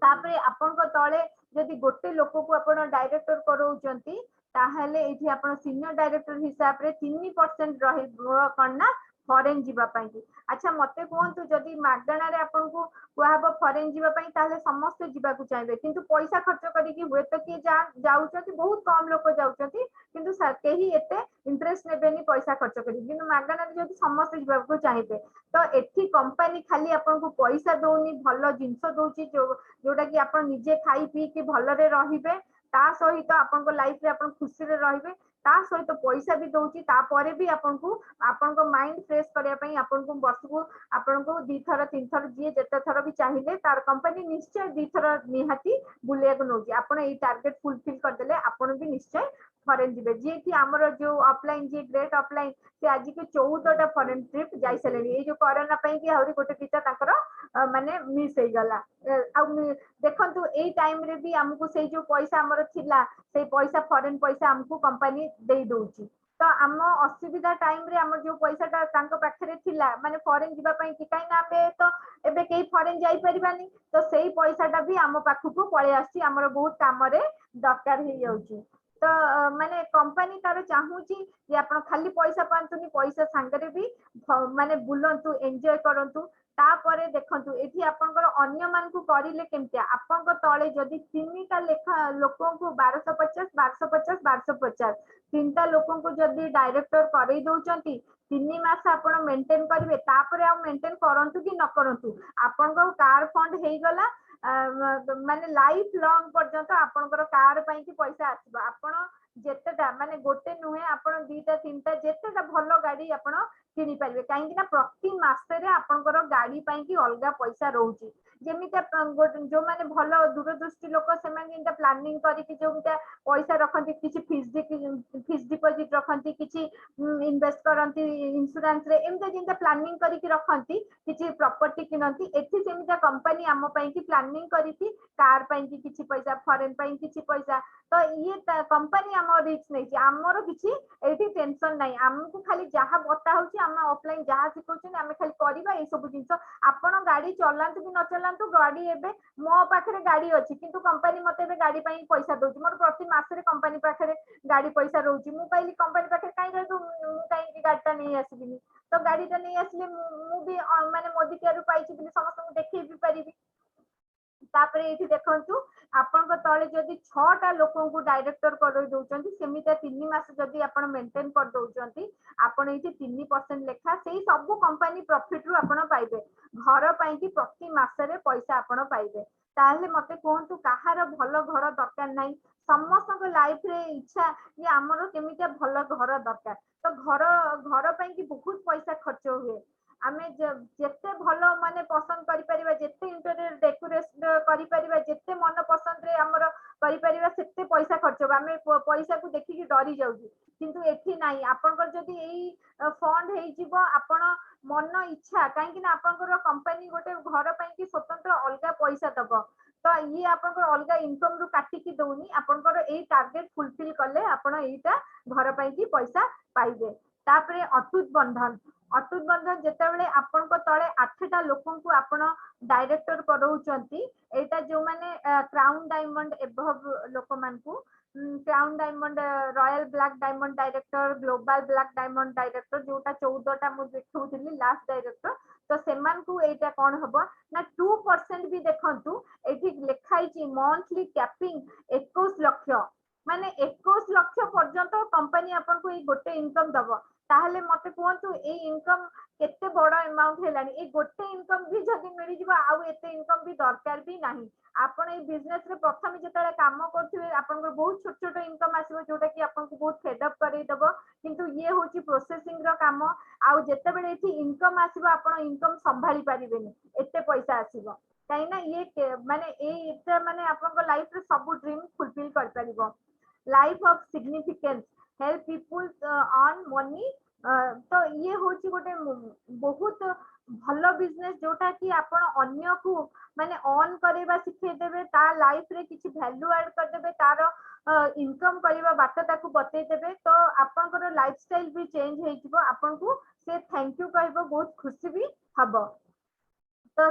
तापरे आपनकर तळे जदि गोटे लोक को आपण डायरेक्टर करौचंती ताहले एठी आपण सीनियर डायरेक्टर हिसाब रे 3% रहिबो कन्ना फॉरेन जीवा पाई की अच्छा मते कोहंतु जदि मागणा रे आपन को कुहाब फॉरेन जीवा पाई ताहले समस्त जीवा को चाहबे किंतु पैसा खर्च करी कि हुए तो कि जाउचंती बहुत कम लोक जाउचंती किंतु केही एते इंटरेस्ट नेबेनी पैसा खर्च करी किंतु मागणा रे जदि समस्त जीवा को चाहबे तो एठी कंपनी खाली आपन को पैसा दोनी भलो जिंस दोची जोटा कि आपण निजे खाई पी के भलरे रहिबे ता सहित आपन को लाइफ रे आपण खुशी रे रहिबे ता सहित पैसा भी दोची ता परे भी आपन को माइंड फ्रेश करिया पई आपन को वर्ष को आपन को 2 थर 3 थर जे जते थर भी चाहिए तार कंपनी निश्चय 2 थर निहाती बुलिया को नोजी आपन ए टारगेट फुलफिल कर देले आपन भी निश्चय फॉरेन जीवे जे कि हमर जो ऑफलाइन जे ग्रेट ऑफलाइन से आज के 14 टा फॉरेन ट्रिप जाई सलेनी ए जो कोरोना पई कि हरि गोटे टीचा ताकर माने मिस हे गला आ देखंतु ए टाइम रे भी हमकु से जो पैसा हमर थिला से पैसा फॉरेन पैसा हमकु कंपनी दे दोची तो आम असुविधा टाइम रे हमर जो पैसा ता तांको पाखरे थिला माने फॉरेन जीवा पई कि काई ना पे तो एबे केही फॉरेन जाई परिबानी तो सेही पैसा टा भी हम पाखकु पळे आसी हमर बहुत काम रे दरकार हे जाउची तो माने कंपनी तार चाहूची जे आपण खाली पैसा पांतुनी पैसा सांगरे भी माने बुलंतु एन्जॉय करंतु तापरे देखंतु एठी आपनकर अन्य मान को करिले केमतिया आपनक तळे जदि तीनटा लेखा लोकन को 1250 1250 1250 तीनटा लोकन को जदि डायरेक्टर करई दोचंती 3 मास आपण मेंटेन करिवे तापरे आ मेंटेन करंतु कि न करंतु आपनक कार फंड हेई गला माने लाइफ लॉन्ग पर्यंत आपनकर कार पई कि पैसा आसीबा आपण जेतेटा माने गोटे नुहे आपण दीटा तीनटा जेतेटा भलो गाड़ी आपण किनी पारिबे काहे ना प्रति मासे रे आपनकर गाड़ी पई कि अलगा पैसा रहउची जेमिता जो माने भलो दूरदृष्टि लोक से माने इंटा प्लानिंग करी कि जोटा पैसा रखंती किछि फिक्स डिपॉजिट रखंती किछि इन्वेस्ट करंती इंश्योरेंस रे एमते जिंता प्लानिंग करी कि रखंती किछि प्रॉपर्टी किनंती एथि सेमिता कंपनी आम पई कि प्लानिंग करिति कार पई कि किछि पैसा फॉरेन पई किछि पैसा तो ये कंपनी आम रिस्क नै छी हमरो किछि एठी टेंशन नै हमकु खाली जहा बता होची हम ऑफलाइन जहा सिखौछन हम खाली करबा ए सब जिंस आपण गाड़ी चलांतु कि न चलांतु गाड़ी एबे मो पाखरे गाड़ी अछि किंतु कंपनी मते एबे गाड़ी पई पैसा दोची मोर प्रति मास रे कंपनी पाखरे गाड़ी पैसा रहउची मु कहली कंपनी पाखरे काई रहतु मु काई गाड़ीटा नै आसीबिनी तो गाड़ीटा नै आसले मु भी माने मोदी केरु पाइछि बिनी समस्त मु देखै भी परिबी तापरे एठी देखंतु आपनक तळे जदि 6 टा लोकन को डायरेक्टर कर दोचंती सेमिता 3 मास जदि आपण मेंटेन कर दोचंती आपण एठी 3% लेखा सेही सब कंपनी प्रॉफिट रु आपण पाइबे घर पई कि प्रति मास रे पैसा आपण पाइबे ताहले मते कोहंतु काहार भलो घर दरकार नै समस्त को लाइफ रे इच्छा कि हमरो केमिता भलो घर दरकार तो घर पई कि बहुत पैसा खर्च हुए आमे जेते भलो माने पसंद करि परिबा जेते इंटीरियर डेकोरेशन करि परिबा जेते मन पसंद रे हमर करि परिबा सेते पैसा खर्च होबा आमे पैसा को देखि कि डरी जाउजी किंतु एठी नाही आपनकर जदि एई फंड हेई जिवो आपण मन इच्छा काहे कि ना आपनकर कंपनी गोटे घर पई कि स्वतंत्र अलगा पैसा दबो तो ये आपनकर अलगा इनकम रु काटी कि दोनी आपनकर एई टारगेट फुलफिल करले आपण एईटा घर पई कि पैसा पाइबे तापरे अटूट बंधन जेतेबेले आपनको तळे 8टा लोकन को आपण डायरेक्टर करौचंती एटा जो माने क्राउन डायमंड एबव लोक मान को crown diamond royal black diamond director global black diamond director जोटा 14टा मु देखौथिली लास्ट डायरेक्टर तो सेमान को एटा कोन हबो ना 2% भी देखंतु एठी लिखाई छि मंथली कैपिंग 21 लाख माने 21 लाख पर्यंत कंपनी आपन को ए गोटे इनकम दबो ताहले मते कोहंतु ए इनकम केते बड़ अमाउंट हेलानी ए गोटे इनकम भी जदी मिली जिवो आउ एते इनकम भी दरकार भी नाही आपण ए बिजनेस रे प्रथम जेतले काम करथिबे आपण को बहुत छोट छोट इनकम आसीबो जोटा कि आपण को बहुत फेड अप करै दबो किंतु ये होची प्रोसेसिंग रो काम आउ जेते बेले एठी इनकम आसीबो आपण इनकम संभाली परिबेनी एते पैसा आसीबो कहीं ना ये माने एटा माने आपन लाइफ रे सब ड्रीम फुलफिल कर परिबो life of significance help people earn money तो ये होची गोटे बहुत भलो बिजनेस जोटा कि आपण अन्य को माने ऑन करेबा सिखे देबे ता लाइफ रे किछि वैल्यू ऐड कर देबे तार इनकम करिबा बाट ताकू बतै देबे तो आपनकर लाइफस्टाइल भी चेंज हे जिवो आपन को से थैंक यू कहबो बहुत खुशी भी हबो तो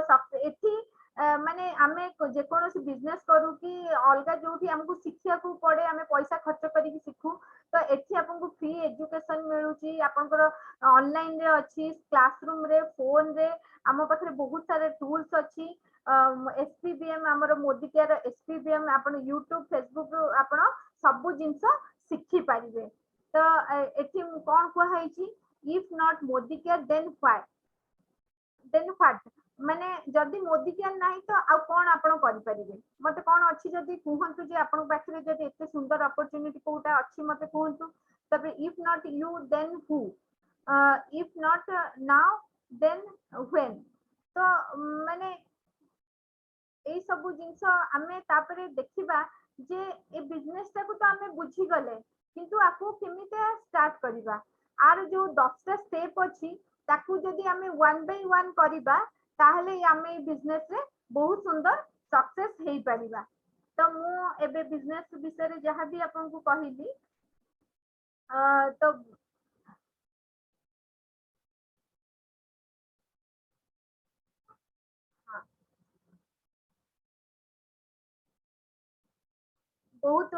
एथि माने आमे जे कोनोसी बिजनेस करू कि अलगा जोठी हमको शिक्षा को पड़े आमे पैसा खर्च करी शिखू तो एथि आपन को फ्री एजुकेशन मिलुची आपनकर ऑनलाइन रे अछि क्लासरूम रे फोन रे हम पाखरे बहुत सारे टूल्स अछि एसपीबीएम हमर मोदी केयर एसपीबीएम आपन यूट्यूब फेसबुक आपन सब जिंस शिखि पारिबे तो एथि कोन को हाइची if not Modi care then what माने जदि मोदी केयर नाही तो आ कोन आपण करि परिबे मते कोन अछि जदि कुहंतु जे आपण पाखरे जदि एते सुंदर अपॉर्चुनिटी कोटा अछि मते कुहंतु तबे if not you then who if not now then when तो माने एई सब जिंस आमे तापरे देखिबा जे ए बिजनेस टाकू तो आमे बुझी गले किंतु आपको केमिते स्टार्ट करिबा आर जो 10 टा स्टेप अछि ताकू जदि आमे वन बाय वन करिबा ताहले आमे बिजनेस रे बहुत सुंदर सक्सेस हेई परिबा तो मु एबे बिजनेस विषय रे जहां भी आपन को कहिली तो हाँ, बहुत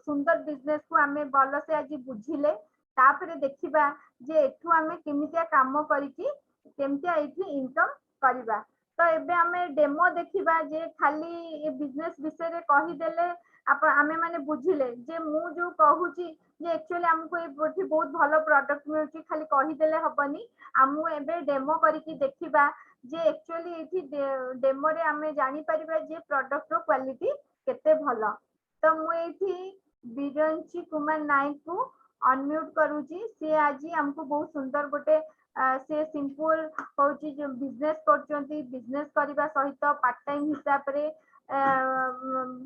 सुंदर बिजनेस को आमे भल से आज बुझिले तापरे देखिबा जे एठू आमे केमितिया काम करिकि केमितिया एठी इनकम करिबा तो एबे आमे डेमो देखिबा जे खाली ए बिजनेस विषय रे कहि देले आमे माने बुझिले जे मु जो कहूची जे एक्चुअली हमको एठी बहुत भलो प्रोडक्ट मिलुची खाली कहि देले हबनी हमु एबे डेमो करिकि देखिबा जे एक्चुअली एठी डेमो रे आमे जानि परिबा जे प्रोडक्ट रो क्वालिटी केते भलो तो मु एठी बिरंची कुमार नायक को अनम्यूट करूची से आज हमको बहुत सुंदर गोटे से सिंपल होची जो बिजनेस करचंती बिजनेस करबा सहित पार्ट टाइम हिसाब रे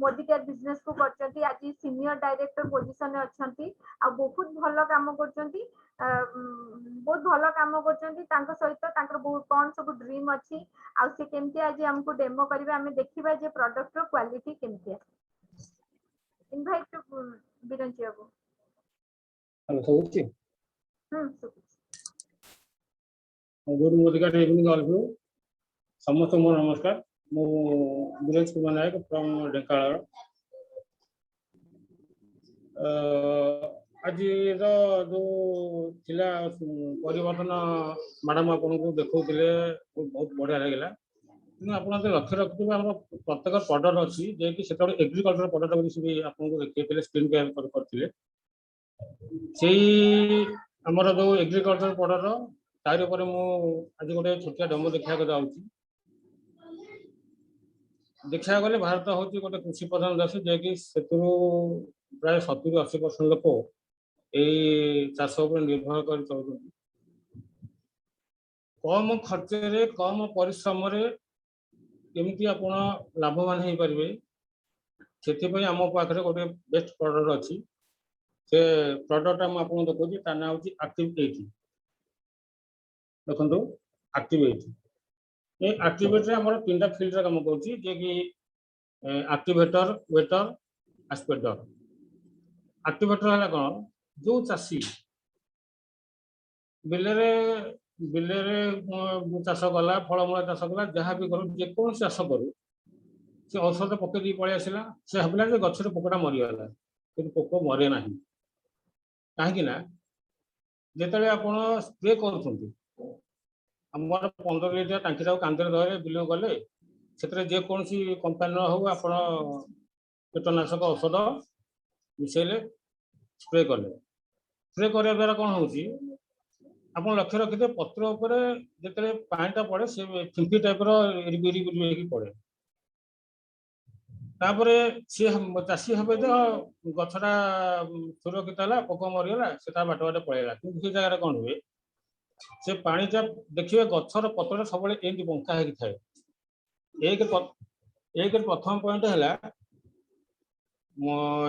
मोदी केयर बिजनेस को करचंती आज सीनियर डायरेक्टर पोजीशन में अछंती आ बहुत भलो काम करचंती बहुत भलो काम करचंती तांको सहित तांकर बहुत कोन सब ड्रीम अछि आ से केमती आज हमको डेमो करबा हमें देखिबा जे प्रोडक्ट रो क्वालिटी केमती इनवाइट टू बिरंची बाबू हेलो सबुची सुकुच good morning evening all of you समस्त मोर नमस्कार मु विलेज कुमार नायक फ्रॉम ढेंकानाल आज जो थिला परिवर्तन मैडम आपन को देखौतिले बहुत बढ़िया लागला कि आपन तो लक्ष्य रखिबा हम प्रत्येक प्रोडक्ट अछि जे कि सेटा एग्रीकल्चर प्रोडक्ट भी से आपन को देखैतिले स्क्रीन केयर करथिले सेही हमर जो एग्रीकल्चर प्रोडक्ट तारि ऊपर मु आज गोटे छोटिया डेमो देखा जाऊँगी देखा गले भारत हूँ गोटे कृषि प्रधान देश जे कि प्राय 70-80% लोक यही चाष निर्भर कर चलते कम खर्च रे कम परिश्रम रे केमिति आपण लाभवान हो पारे से आम पाखे गोटे बेस्ट प्रोडक्ट अच्छी से प्रोडक्ट मुझे देखिए तार ना हूँ एक्टिव 80 देखो एक्टिव 80 ये एक्टिवेट रे हमर तीनटा फील्ड रे काम करछि जे कि एक्टिवेटर वेटर एस्पेक्टर एक्टिवेटर हला कोन जो चासी बिलरे चाष कला फलमूल चाष कला जहाँ भी करूँ जेको चाष करूँ से औषध पकई दी पलि आसला से भाविला जे गछर पोकटा मरीगला कि पोक मरे ना कहीं जिते आप स्प्रे कर आमर 15 लीटर टांकी कांदे धरे बिल गले से जेकोसी कंपानी हो आप कीटनाशक औषध मिसेले स्प्रे कले स्प्रे करने द्वारा कौन हो आप लक्ष्य रखिए पत्र उपर जिते पानीटा पड़े से फिंपी टाइप पड़े तापरे सी चाषी हे तो गछटा सुरक्षित है पोक मरीगला से बाट बाट पलैला कि जगह कौन हुए से पानीटा देखिए गछर पत्र सब एमती बंका होता है एक प्रथम पॉइंट है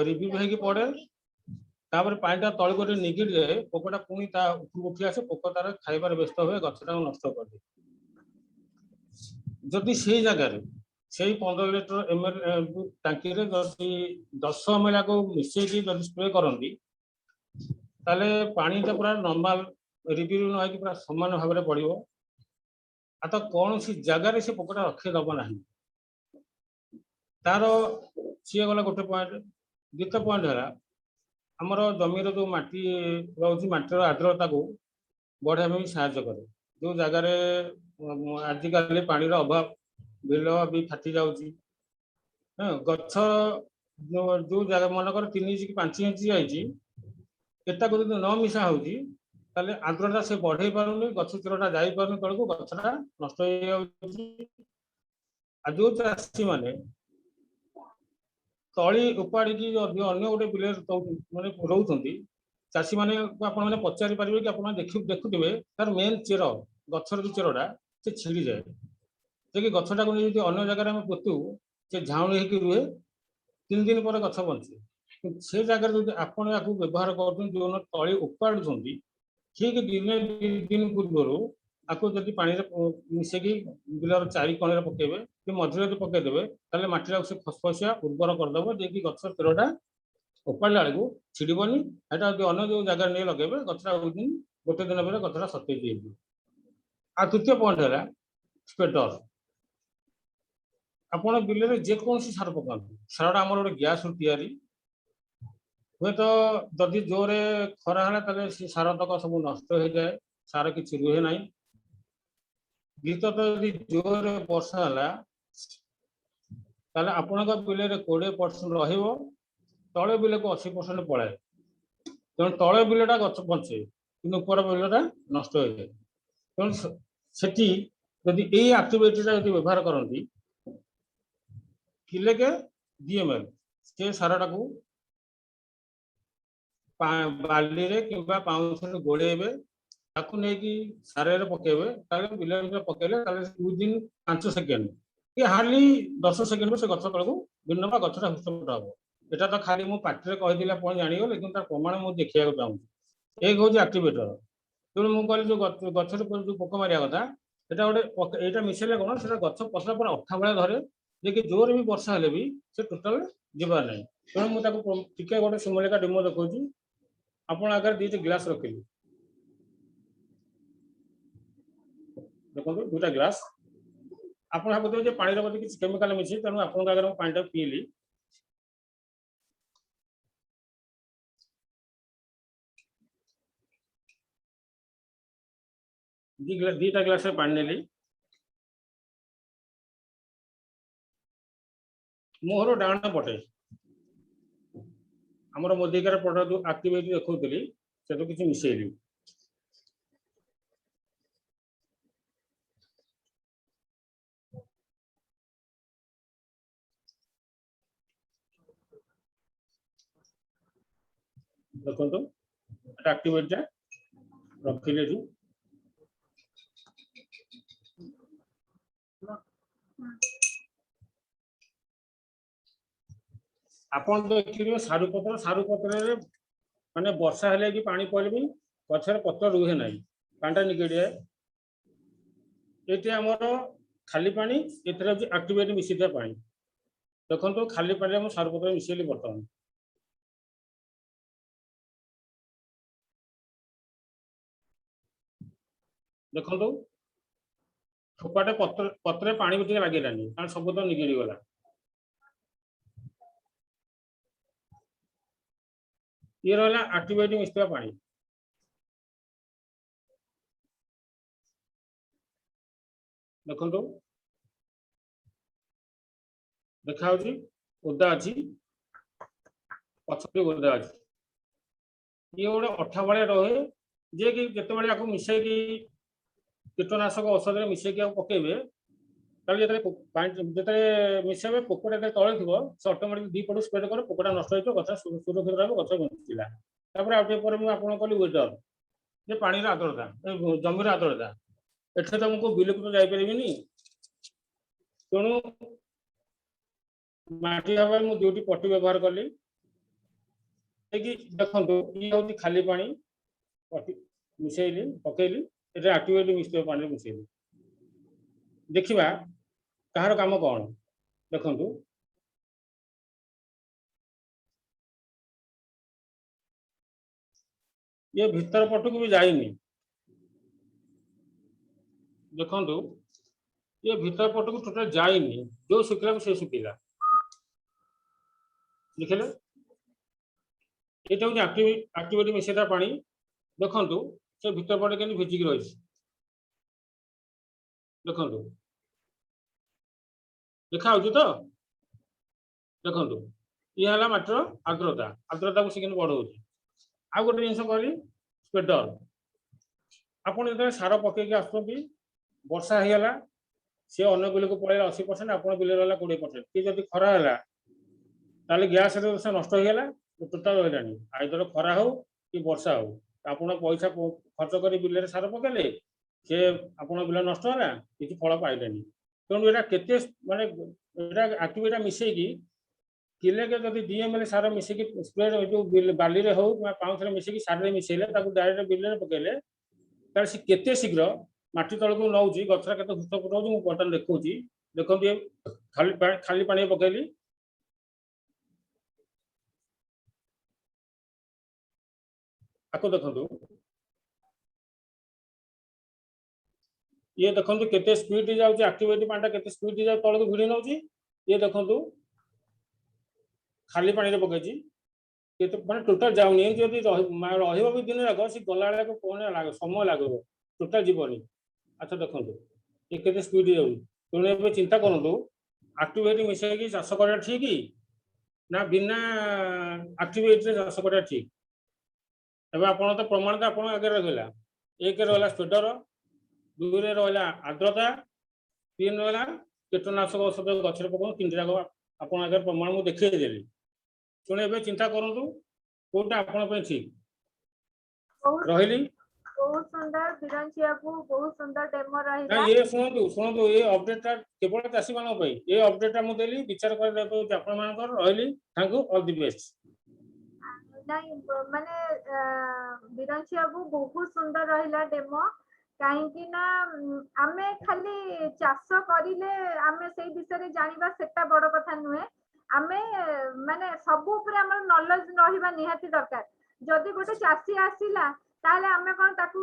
रिव्यू होगी पड़े तापर पानी तल को निगिड़ जाए पोकटा पुणी उठी आसे पोक तार खाइबार व्यस्त हुए गछटा नष्ट कर दे जदि से जगह से 15 लिटर ml टांकी रे जदि 10 ml को मिसेकी जदि स्प्रे करंती ताले पानीटा पूरा नॉर्मल रिव्यू न होगी पूरा समान भाव में पड़ो आ तो कौन सी जगार से पोकटा रखे दब ना तार सी गला गोटे पॉइंट द्वितीय पॉइंट है आमर जमीर जो माटी रोच माटीर आर्द्रता को बढ़ाई में साहाय्य करे जो जगार आजिकल पानी अभाव बिल भी फाटी जाऊँगी गछ जो जगह मनकर 3 इंच कि 5 इंच जाइए एटा को न मिशा होगी आर्द्रता से बढ़े पारे गछ चीरटा जापार तौक गछटा नष्ट हो जो चाषी मैंने तली उपाड़ी अन्य गोटे बिल मैंने रोचे चाषी मैंने आपने पचारि पारे कि आप देखुवे तार मेन चेर गचर जो चेरटा से छिड़ी जाए जे गछटा को अन्य जगह में पोतु से झाउणी होकर रुहे 3 दिन पर गछ बंचे से जगह जो आपण या व्यवहार कर जो तली उपाड़ुं ठीक दिने 2 दिन पूर्वर आपको जब पानी मिसेकी बिलर 4 कणे पकेबे कि मझे जो पकईदे ताले माटी से फसफसिया उर्वर करदेव जे कि गछ चेरटा उपाड़ा बेलू छिड़बनी एटा जो अन्य जो जगह नहीं लगे गछटा गोटे दिन पर गछटा सतेज आ तृतीय पॉइंट है स्प्रेडर आप बिल में जेकोसी सार पकाते सारा आम गोटे गैस तैयारी हे तो जदि जोरे खरा है सार तक सब नष्ट हो जाए सार किसी रुहे ना द्वितीयतः यदि जोरे वर्षा है आपण बिल 20% तले बिल को 80% पलाए तेणु तले बिलटा गच बचे कि ऊपर बिलटा नष्ट हो जाए तेणु से यदि एक्टिविटीटा व्यवहार करती किले के DML से साराटा को बाली रे किंबा पाउंस गोड़ेबे ताकू नहीं सारे पकेबे बिल पकेले विदिन 5 सेकेंड कि हार्डली 10 सेकेंड में से गछ तल को भिन्न गछटा हृष्टपुष्ट हम एटा तो खाली मो पार्टी कहीदे आप जानीगले लेकिन तार प्रमाण मुझे देखा चाहूँगी एक हूँ एक्टिवेटर तेणु मुझे कहली जो गछ जो पोक मारिया कथा यहाँ गोटे यहाँ मिसेले कौन से गछ पसला पूरा अठा भाया धरे जे कि जोर भी वर्षा हेले भी से टोटाल जीवार ना तेणु मुझे टिके गोटे सिमुलिका डेमो देखा आप आगे 2टा ग्लास रखिली देखो 2टा ग्लास आप भावुवे पानी बोधे किसी केमिकाल मिसी तेणु आप आगे पानी पीली दीटा ग्लास पानी नेली मोहर डाण पटे आमर मोदिकार प्रोडक्ट जो एक्टिविटी देखुली से तो किसी मिसेली देखो एक्टिविटी रखिले आपन देखिए सारू पत्र माने वर्षा हेले कि पानी पड़े भी गछर पत्र रुहे ना पानी निकड़े ये आमर खाली पानी ये एक्टिविटी मिसी पानी देखो खाली पानी सारू पत्र मिसेली बर्तमान देखो थोपाटे पत्र पानी भी लगे कारण सब तो निगड़ी गला ये रहा एक्टिविटी मिसवा पानी देखो देखा ओदा अच्छी पछे ओदा अच्छी ये गोटे अठा भाया रहे जे कि जिते आपको मिसे कीटनाशक औषध मिसेक पकेबे जो मिसेबे पोकटा तले थी से अटोमेटिक 2 पटू स्प्रे कर पोकटा नष्ट हो गछ सुरक्षित रहा गछ बंचला आपको कहली वेदर जे पानी आर्द्रता जमीर आर्द्रता एठे तो मुझे बिलकुल तो जापर तेणु माटी भाव में दुटी पट्टी व्यवहार कली देखो ये हूँ खाली पानी पट्टी मिसेली पकेली ये एक्टिवेट मिश्र पानी मिसेली देखा कहार काम कौन देखु ये भीतर पटक भी जाइनी देखु ये भीतर पटक टोटाल जाइनी जो सुखिला से सुखिला देखिले ये हूँ एक्टिविटी मिसेटा पानी देखु से भीतर पटे के भिजिक रही देखु देखा तो देखु ये है मात्र आर्द्रता आर्द्रता को से बढ़ाऊँ आ गोटे जिन कहली स्प्रेडर आपड़ जो सार पकईक आसुँच वर्षा होगा सी अन्न बिल को पड़े 80% आप बिल रहा 20% कि जब खरा है गैस से नष्ट होगा टोटाल रही आइदर खरा हो कि वर्षा हो आप पैसा खर्च कर बिल सार पकेले सी आप बिल नष्ट है कि फल पाइले तेणु यहाँ के माने एक्टिविटी मिसेकी किले के जब 2 ml सार मिसेकी स्प्रे जो बाली रे हो पाउच मिसेकी सारे मिसेले डायरेक्ट बिल पकेले तार से केते शीघ्र माटी तल को नौ गछरा के हृष्टपुष्ट हो बर्तन देखा देखो ये खाली पानी पकेली आपको देखो ये देखो केते स्पीड जाऊँ एक्टिविटी पानी केते स्पीड जाऊँ तल को भिड़ी नौ ये देखो खाली पानी पकई मैं टोटाल जाऊनी जब रही भी दिन जाक सी गला कौन लगे समय लगे टोटाल जीवन अच्छा देखो ये केते स्पीड जाऊँ तेणु चिंता करूँ एक्टिविटी मिसेकी चाष कर ठीक ना बिना एक्टिविटी चाष कर ठीक एवं आप तो प्रमाण तो आप आगे रहा 1 रहा स्प्रेडर 2 रहा आर्द्रता 3 रहा कीटनाशक औषध गचर पकाऊ 3 जाक आप आगे प्रमाण मुझे देखदेली तेणु ए चिंता करूँ कौटा आप ठीक रही बहुत सुंदर बिरंची बाबू बहुत सुंदर डेमो रहिला ये शुणु शुणु ये अपडेटा केवल चाषी मान ये अपडेटा मुझे देली विचार कर आपण मानकर रही thank you all the best नहीं माने बिरंची बाबू बहुत सुंदर रहिला डेमो कहीं ना आमे खाली चाष करिले आमे से विषय जानिबा सेटा बड़ कथा नुहे आमे माने सब ऊपर हमर नॉलेज रहिबा निहाती दरकार जदि गोटे चासी आसीला ताले आमे कोन ताकू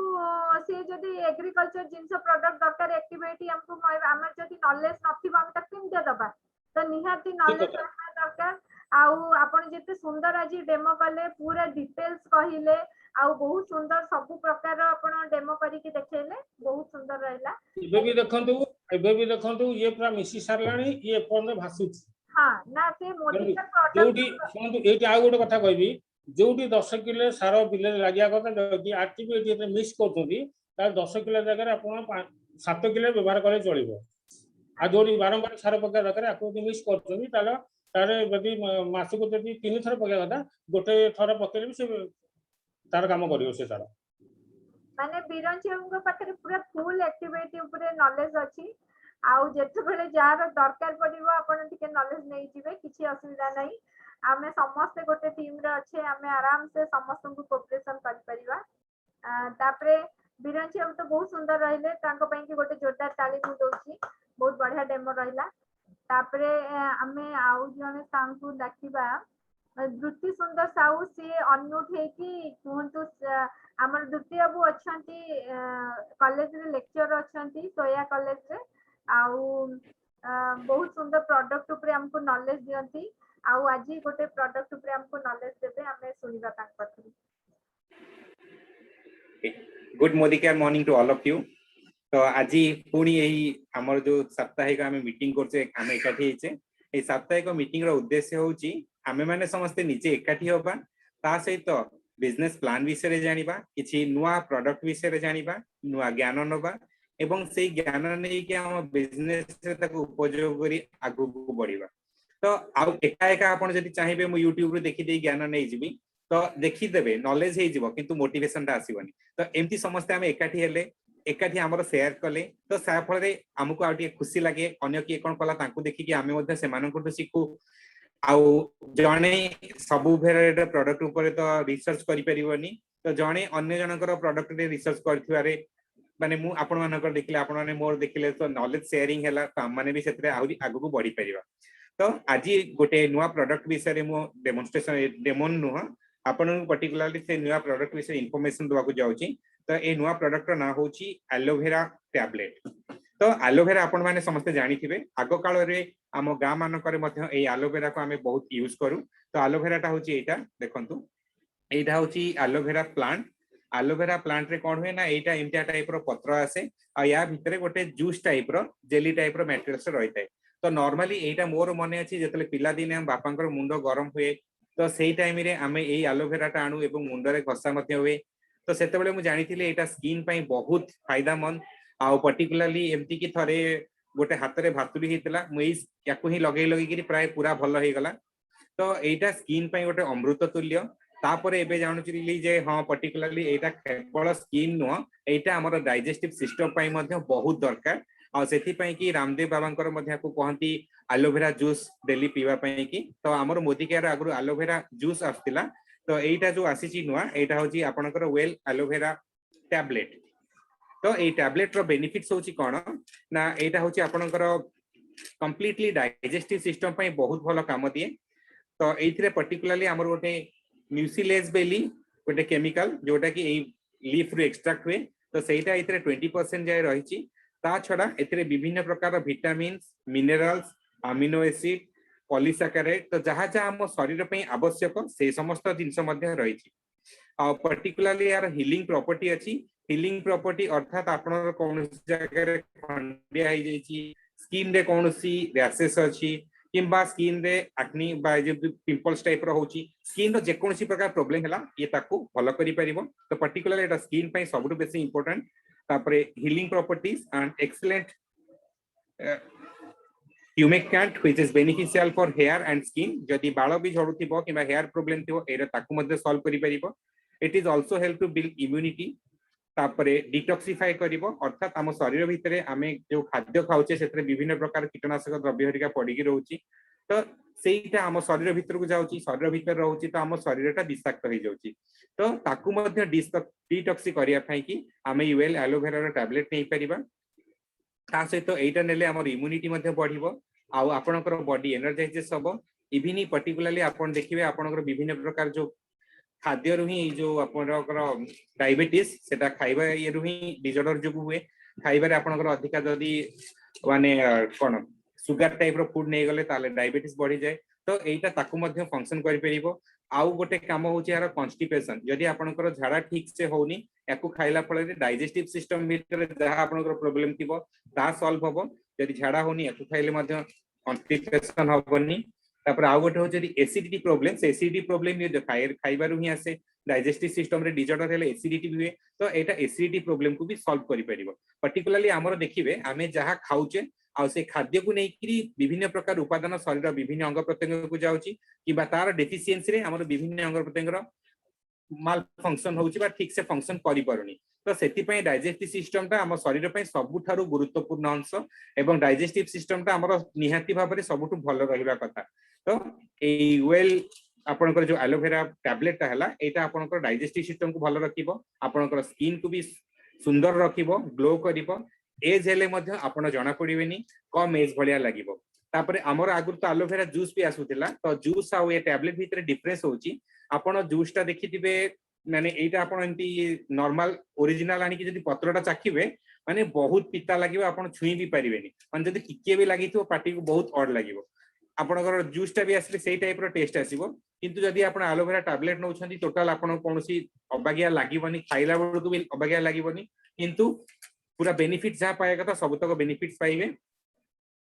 से जदि एग्रीकल्चर जिंस प्रोडक्ट दरकार एक्टिविटी हमको हमर जदि नॉलेज नथिबा हम तक केमते दबा तो निहाती नॉलेज दरकार आउ आपण जेते सुंदर आज डेमो कले पूरा डिटेल्स कहिले आउ बहुत सुंदर सब प्रकार आपण डेमो करी के देखेले बहुत सुंदर रहला एबे भी देखंतु ये पूरा मिसी सारलाणी ये पन भासुची हां ना से मोडिफाइड प्रोडक्ट जोटी सुनतु एटी आ गोटे कथा कहबी जोटी 10 किलो सार बिले लागिया कथा जदि एक्टिविटी रे मिस करथुंदी तार 10 किलो जगह आपण 7 किलो व्यवहार करे चलिबो आ जोटी बारंबार सार पका दरकार आपको मिस करथुंदी ताले तारे यदि मास को यदि 3 थर पका कथा गोटे थर पकेले भी से तार काम करियो से तार माने बिरंचीको पाखरे पूरा फुल एक्टिविटी ऊपर नॉलेज अछि आउ जेते बेले जार दरकार पड़िबो आपण टिके नॉलेज नै जिवे किछि असुविधा नै आमे समस्त गोटे टीम रे अच्छे आमे आराम से समस्त को कोऑपरेशन कर परिबा तापरे बिरंची हम तो बहुत सुंदर रहिले तांको पई कि गोटे जोरदार ताली मु दोछि बहुत बढ़िया डेमो रहिला तापरे आमे आउ जने तांको डाकिबा द्रुति सुंदर साहू सी अनम्यूट है कि कहंतु हमर द्रुति बाबू अछंती कॉलेज रे लेक्चर अछंती सोया कॉलेज रे आउ बहुत सुंदर प्रोडक्ट ऊपर हमको नॉलेज दियंती आउ आज गोटे प्रोडक्ट ऊपर हमको नॉलेज देबे हमें सुनिबा तांक पथरी good morning to all of you तो आज पुणी यही हमर जो साप्ताहिक आमे मीटिंग करछे आमे एकाठी हेचे ए साप्ताहिक मीटिंग रो उद्देश्य होची आमे माने समस्त नीचे एकाठी होबा ता सहित बिजनेस प्लान विषय जानिबा किछि नुवा प्रोडक्ट विषय जानिबा नुवा ज्ञान नबा एवं से ज्ञान नहीं कि हम बिजनेस रे ताको उपयोग करी आगु को बढ़िबा तो आउ एका एका आपण जदि चाहिबे मु YouTube रे देखि दे ज्ञान नहीं जिबी तो देखि देबे नॉलेज हे जिवो किंतु मोटिवेशन ता आसीबनी तो एमती समस्त हम एकाठी हेले एकाठी आमर शेयर कले तो सा फल आमको आ खुशी लगे अन्य किए कौन कला देखिकी आम से शिखु आउ जड़े सबु भेराइट प्रोडक्ट ऊपर तो रिसर्च करि परिबनी तो जड़े अन्य जनकर प्रोडक्ट रे रिसर्च करथिवारे माने मु आपण मानकर देखिले आपण माने मोर देखिले तो नॉलेज शेयरिंग हैला तो हम माने भी सेतरे आउरी आगु को बढ़ी परिबा। तो आज गोटे नुआ प्रोडक्ट विषय रे मु डेमोन्स्ट्रेशन डेमोन नुह आपण पर्टिकुलरली से नुआ प्रोडक्ट विषय इंफॉर्मेशन दवा को जाउची। तो ए नुआ प्रोडक्ट रा ना होची एलोवेरा टैबलेट। तो एलोवेरा आपण माने समस्त जानि थिबे आगो काल रे आम गाँ मानकर मध्य ए एलोवेरा को आमे बहुत यूज करू। तो एलोवेरा टा होची एटा देखंतु एटा होची एलोवेरा प्लांट। एलोवेरा प्लांट रे कोन होय ना एटा इंडिया टाइप रो पत्र आसे आ या भितरे गोटे जूस टाइप रो जेली टाइप रो मटेरियल्स रहितै। तो नॉर्मली एटा मोर मने अछि जेतले पिला दिन हम बापांकर मुंडो गरम हुए तो सेही टाइम रे आमे ए एलोवेरा टा आनु एवं मुंडो रे घसा मध्य हुए। तो सेतेबेले मु जानिथिले एटा स्किन पई बहुत फायदामंद आ पर्टिकुलरली एमती की थरे गोटे हाथ रे भातुरी हेतला मुई याकू ही लगै लगै कि प्राय पूरा भल हे गला। तो एटा स्किन पई गोटे अमृत तुल्य। तापर एबे जानुचिली जे हां पर्टिकुलरली एटा केवल स्किन नो एटा हमर डाइजेस्टिव सिस्टम पई मध्ये बहुत दरकार आ सेति पई कि रामदेव बाबांकर मध्ये को कहंती एलोवेरा जूस डेली पीवा पई कि। तो हमर मोदी केयर आगु एलोवेरा जूस आस्तिला तो एटा जो आसीची नुआ एटा होची आपनकर वेल एलोवेरा टैबलेट। तो ए टैबलेट रो बेनिफिट्स होची कोन ना एटा होची आपनकर कंप्लीटली डाइजेस्टिव सिस्टम पई बहुत भलो काम दिए। तो एथिरे पर्टिकुलरली हमर गोटे म्यूसिलेज बेली गोटे केमिकल जोटा कि ए लीफ रो एक्सट्रैक्ट हुए तो सेटा एथिरे 20% जाय रहिची। ता छडा एथिरे विभिन्न प्रकार vitamins minerals amino acid polysaccharide तो जहा जहा हम शरीर पई आवश्यक से समस्त जिंस मध्ये रहिची। आ पर्टिकुलरली यार हीलिंग प्रॉपर्टी अछि। हीलिंग प्रॉपर्टी अर्थात आपनर कोन जगह रे खंडिया हो जाइछि स्किन रे कोनसी रैशेस अछि किंबा स्किन रे एक्नी बा जे पिंपल्स टाइप रो होछि स्किन रो जे कोनसी प्रकार प्रॉब्लम होला ये ताकू भलो करि परिबो। तो पर्टिकुलरली एटा स्किन पई सबटु बेसी इंपोर्टेंट। तापरे healing properties and excellent humectant which is beneficial for hair and skin जदि बाल भी झड़ुथिबो किबा हेयर प्रॉब्लम थिबो एरा ताकू मध्ये सॉल्व करि परिबो। It is also help to build immunity तापरे डिटॉक्सिफाई करिवो अर्थात हम शरीर भितरे आमे जो खाद्य खाउचे सेतरे विभिन्न प्रकार कीटनाशक द्रव्य हरिका पडिकी रहउची। तो सेईटा हम शरीर भितर को जाउची शरीर भितर रहउची तो हम शरीरटा विषाक्त हो जाउची। तो ताकू मध्ये डिटॉक्सी करिया फाई कि आमे वेल एलोवेरा रो टैबलेट नै परिबा। ता सहित एटा नेले हमर इम्यूनिटी मध्ये बढ़िबो आ आपनकर बॉडी एनर्जाइजेस हबो। इभिनी पर्टिकुलरली आपन देखिबे आपनकर विभिन्न प्रकार जो खाद्य रु ही जो आपनकर डायबिटीज सेटा खाइबा ये रु ही डिसऑर्डर जो हुए खाइबा रे आपनकर अधिका जदी माने कोन सुगर टाइप रो फूड नै गले ताले डायबिटीज बढ़ी जाय। तो एटा ताकू मध्ये फंक्शन करि परिबो। आउ गोटे काम होची यार कॉन्स्टिपेशन जदी आपनकर झाड़ा ठीक से होनी याकू खाइला फळे डाइजेस्टिव सिस्टम भीतर जहा आपनकर प्रॉब्लम थिबो ता सॉल्व हबो। जदी झाड़ा होनी याकू खाइले मध्ये कॉन्स्टिपेशन हबोनी। तापर आउ गोटे हो जदी एसिडिटी प्रॉब्लम से एसिडिटी प्रॉब्लम ये खाइबारु ही आसे डाइजेस्टिव सिस्टम रे डिसऑर्डर हेले एसिडिटी हुए तो एटा एसिडिटी प्रॉब्लम को भी सॉल्व करि परिबो। पर्टिकुलरली हमर देखिबे आमे जहा खाउचे आ से खाद्य को नेकरी विभिन्न प्रकार उपादान शरीर विभिन्न अंग प्रत्यंग को जाउची किबा तार डेफिशिएंसी रे हमर विभिन्न अंग प्रत्यंग माल फंक्शन होउची बा ठीक से फंक्शन करि पारुनी। तो सेति पई डाइजेस्टिव सिस्टम ता हमर शरीर पई सबुठारु गुरुत्वपूर्ण अंश एवं डाइजेस्टिव सिस्टम ता हमर निहाती भाबरे सबुठु भलो रहिबा कथा। तो ए वेल आपनकर जो एलोवेरा टैबलेट ता हला एटा आपनकर डाइजेस्टिव सिस्टम को भलो रखिबो आपनकर स्किन को भी सुंदर रखिबो ग्लो करिबो। एज हेले मध्ये आपण जणा पड़िबेनी कम एज भलिया लागिबो। तापरे हमर आगुर तो एलोवेरा जूस भी आसुतिला तो जूस आ ए टैबलेट भितरे डिफरेंस होची आपण जूस ता देखिथिबे माने एटा आपण एंती नॉर्मल ओरिजिनल आनी कि जदी पत्रटा चाखिबे माने बहुत पिता लागिबो आपण छुई भी परिबेनी माने जदी टिके भी लागिथो पार्टी को बहुत ऑड लागिबो। आपनकर जूस टा भी आसले सेही टाइप रो टेस्ट आसीबो किंतु जदी आपण एलोवेरा टैबलेट नउछंती टोटल आपण कोनोसी अबागिया लागिबोनी खाइला बेलकु भी अबागिया लागिबोनी किंतु पूरा बेनिफिट जहा पाए कथा सब तक बेनिफिट्स पाइबे।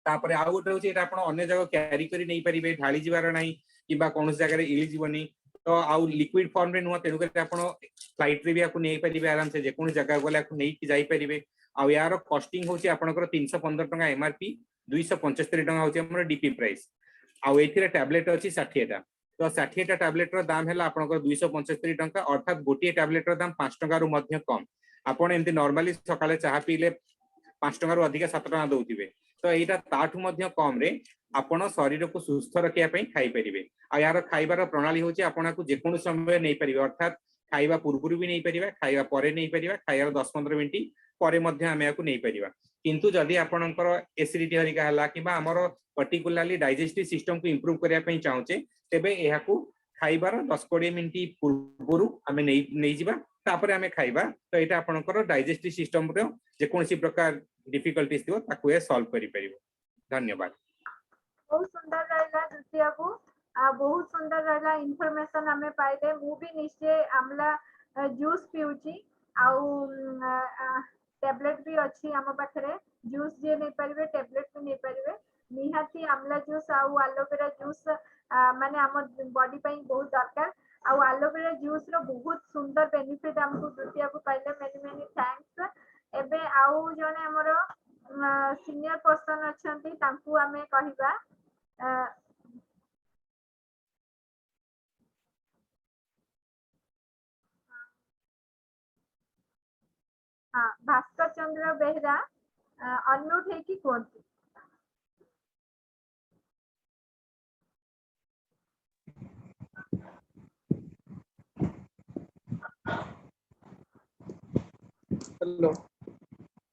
तापरे आउ गोटे होची एटा आपण अन्य जगह कैरी करी नै परिबे ढाली जिवार नै किबा कोनोस जगह रे इली जीवनी। तो आउ लिक्विड फॉर्म रे नुवा तेनु करे आपण फ्लाइट रे भी आकु नै परिबे आराम से जे कोन जगह गले आकु नै कि जाई परिबे। आउ यार कॉस्टिंग होची आपनकर 315 टका एमआरपी 275 टका होची हमर डीपी प्राइस। आउ एथिरे टैबलेट अछि 60 टा तो 60 टा टैबलेट रो दाम हैला आपनकर 275 टका अर्थात गोटे टैबलेट रो दाम 5 टका रु मध्ये कम। आपण एमती नॉर्मली सकाळे चाहा पीले 5 टंका रु अधिक 7 टंका दउथिबे तो एटा ताठू मध्य कम रे आपण शरीर को सुस्थ रखिया पई खाई परिबे आ यार खाइबार प्रणाली होची आपण को जे कोन समय नै परिबे अर्थात खाइबा पूर्वरु भी नै परिबा खाइबा परे नै परिबा खाइबा 10-15 मिनिट परे मध्य हम याकू नै परिबा किंतु जदि आपणकर एसिडिटी हरिका हला किबा हमर पर्टिकुलरली डाइजेस्टिव सिस्टम को इंप्रूव करिया पई चाहूचे तेबे एहाकू खाइबार 10-20 मिनिट पूर्वरु हमें नै जिबा तापरे हमें खाइबा तो एटा आपणकर डाइजेस्टिव सिस्टम रो जे कोनसी प्रकार डिफिकल्टीज थियो ताकू ए सॉल्व करि परिबो। धन्यवाद। बहुत सुंदर रहला द्वितीय को बहुत सुंदर रहला इन्फॉर्मेशन हमें पाइले मु भी निश्चय आमला जूस पिउची आउ टैबलेट भी अच्छी आम पाखरे जूस जे नहीं परिवे टैबलेट भी नहीं परिवे निहाती आमला जूस आउ एलोवेरा जूस माने आम बॉडी पई बहुत दरकार आउ एलोवेरा जूस रो बहुत सुंदर बेनिफिट हमको द्वितीय को पाइले मेनी मेनी थैंक्स। एबे आउ जने हमरो सीनियर पर्सन अछंती तांकू हमें कहिबा हाँ भास्कर चंद्र बेहरा अनम्यूट है कि कौन हेलो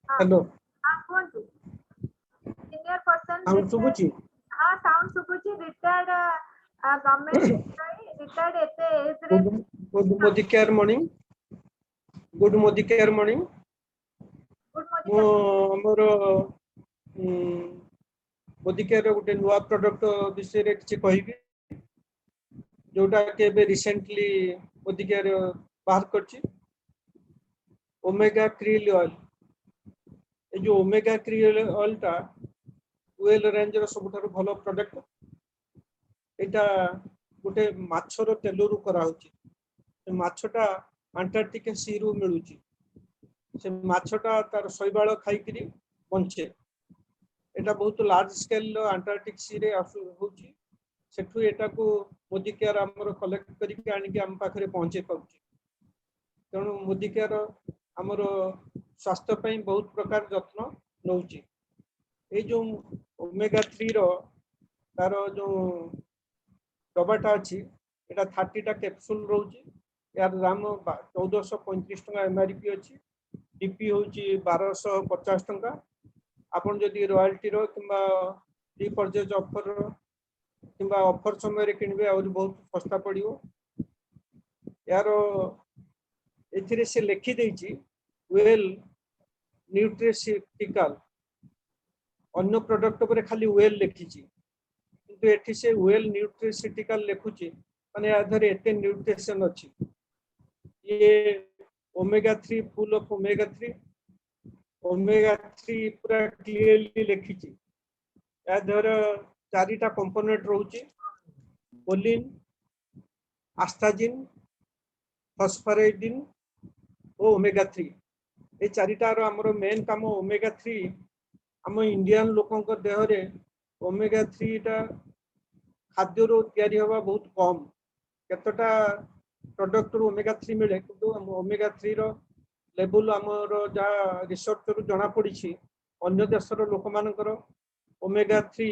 हाँ हेलो हाँ कौन सीनियर पर्सन साउंड सुबुची हाँ साउंड सुबुची रिटायर्ड गवर्नमेंट रिटायर्ड एते एज रे good Modi care morning good Modi care morning good मो मॉर्निंग हमर मोदी केयर गोटे नुआ प्रोडक्ट विषय रे किछि कहिबी जोटा के बे रिसेंटली मोदी केयर बाहर करछि ओमेगा क्रिल ऑयल ए जो ओमेगा क्रिल ऑयल टा वेल रेंज रो सबठारु भलो प्रोडक्ट एटा गोटे माछर तेलरु करा होछि से माछटा अंटार्कटिक सी रु मिलुछि से माछटा तार शैवाल खाइकरी बंचे एटा बहुत लार्ज स्केल अंटार्कटिक सी रे होछि सेठु एटा को मोदी केयर हमर कलेक्ट करिके आनि के हम पाखरे पहुंचे पाउछि तेणु मोदी केयर हमर स्वास्थ्य पई बहुत प्रकार जत्न नउछि ए जो ओमेगा 3 रो तार जो डबाटा अछि एटा 30 टा कैप्सूल रहउछि यार दाम 1435 टका एमआरपी अछि डीपी होछि 1250 टका आपण जदि रॉयल्टी रो किबा री परचेज ऑफर रो किबा ऑफर समय रे किनबे और बहुत सस्ता पड़ियो यार एथिरे से लिखि देछि वेल न्यूट्रिशिटिकल अन्य प्रोडक्ट पर खाली वेल लिखिछि किंतु एठी से वेल न्यूट्रिशिटिकल लिखुछि माने आधर एते न्यूट्रिशन अछि ये ओमेगा 3 फुल ऑफ ओमेगा 3 पूरा क्लियरली लिखिछि आधर चारिटा कंपोनेंट रहउछि कोलिन आस्टाजिन फॉस्फोराइडिन और ओमेगा 3 ए चारिटा रो हमरो मेन काम ओमेगा 3 हम इंडियन लोकों को देह रे ओमेगा 3 टा खाद्य रो तयारी हवा बहुत कम केतटा प्रोडक्ट रो ओमेगा 3 मिले किंतु हम ओमेगा 3 रो लेवल हमर जा रिसर्च रो जणा पड़ी छी अन्य देश रो लोक मानकर ओमेगा 3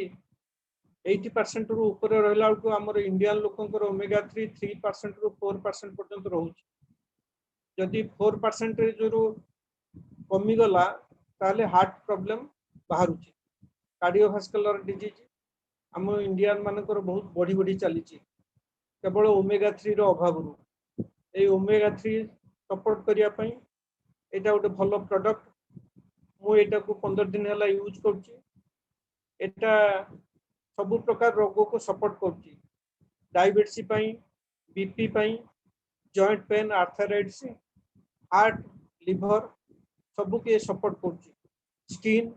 80% रो ऊपर रहला को हमर इंडियन लोकों को ओमेगा 3 3% रो 4% पर्यंत रहउछि जदि 4% रे जो कमी गला ताले हार्ट प्रॉब्लम बाहरुछि कार्डियोवास्कुलर डिजीज हम इंडियन मानकर बहुत बढ़ी बढ़ी चली केवल ओमेगा 3 रो अभाव रु ए ओमेगा 3 सपोर्ट करिया पई एटा गोटे भलो प्रोडक्ट मु एटा को 15 दिन हला यूज करछि एटा सब प्रकार रोग को सपोर्ट करछि डायबिटीज पई बीपी पई joint pain arthritis heart liver सब के सपोर्ट करछि स्किन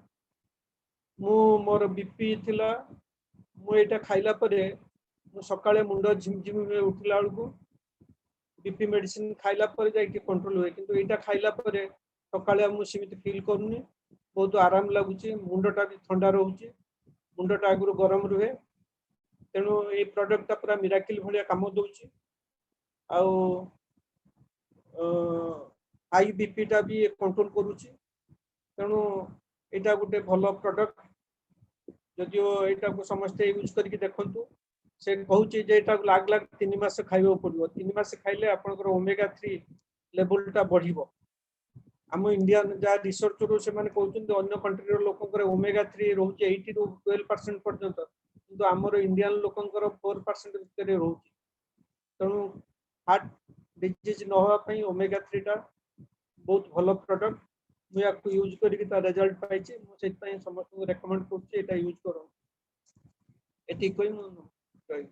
मु मोर बीपी थिला मु एटा खाइला परे मु सकाळे मुंडो झिमझिम में उठिला को बीपी मेडिसिन खाइला परे जाई के कंट्रोल होय किंतु एटा खाइला परे सकाळे मु सिमित फील करनी बहुत आराम लागुची मुंडटा भी ठंडा रहउची मुंडटा आगुर गरम रुहे तेणु ए प्रोडक्ट पूरा मिराकिल भलिया काम दउची आउ हाई बीपी टा भी कंट्रोल करूची तेणु एटा गोटे भल प्रोडक्ट जदियो एटा को समस्त यूज करके देखंतु से कहूची जे एटा लाग 3 मास खाइबो पड़िबो 3 मास खाइले आपनकर ओमेगा 3 लेवल टा बढ़िबो हम इंडियन जा रिसर्च रो से माने कहउछन अन्य कंट्री रो लोकंकर ओमेगा 3 रहउची 80 टू 12% पर्यंत किंतु हमर इंडियन लोकंकर 4% भितर रहउची तेणु हार्ट डिजीज न होवा पई ओमेगा 3 टा बहुत भलो प्रोडक्ट मु याकू यूज करके ता रिजल्ट पाइछि मु सेत पई समस्त को रेकमेंड करछि एटा यूज करो एटी कोई मु कहि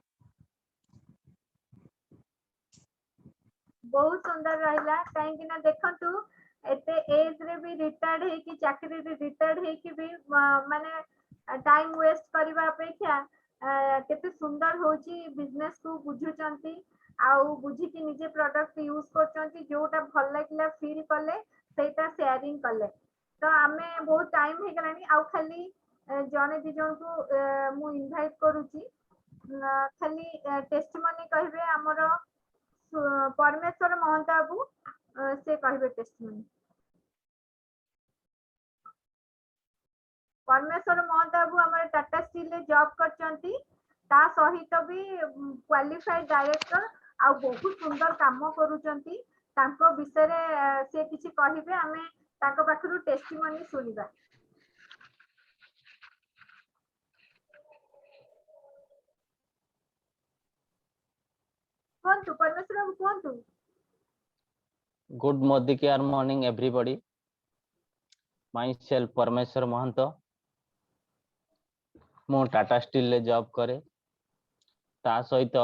बहुत सुंदर रहिला कहीं ना देखंतु एते एज रे भी रिटायर्ड है कि चाकरी रे रिटायर्ड है कि भी माने टाइम वेस्ट करबा अपेक्षा केते सुंदर होची बिजनेस को बुझुचंती आउ बुझी कि निजे प्रोडक्ट यूज करचंती जोटा भल लागला फील कले सेटा शेयरिंग कले तो आमे बहुत टाइम हे गलानी आउ खाली जने दि जन को मु इनवाइट करूची खाली टेस्टिमनी कहबे हमर परमेश्वर महंत बाबू से कहबे टेस्टिमनी परमेश्वर महंत बाबू हमर टाटा स्टील रे जॉब करचंती ता सहित भी क्वालिफाइड डायरेक्टर आ बहुत सुंदर काम करूचंती तांको विषय रे से किछि कहिबे हमें तांको पाखरु टेस्टिमनी सुनिबा कोंतु परमेश्वर बाबू कोंतु Good morning everybody. Myself परमेश्वर महंत मु टाटा स्टील ले जॉब करे ता सहित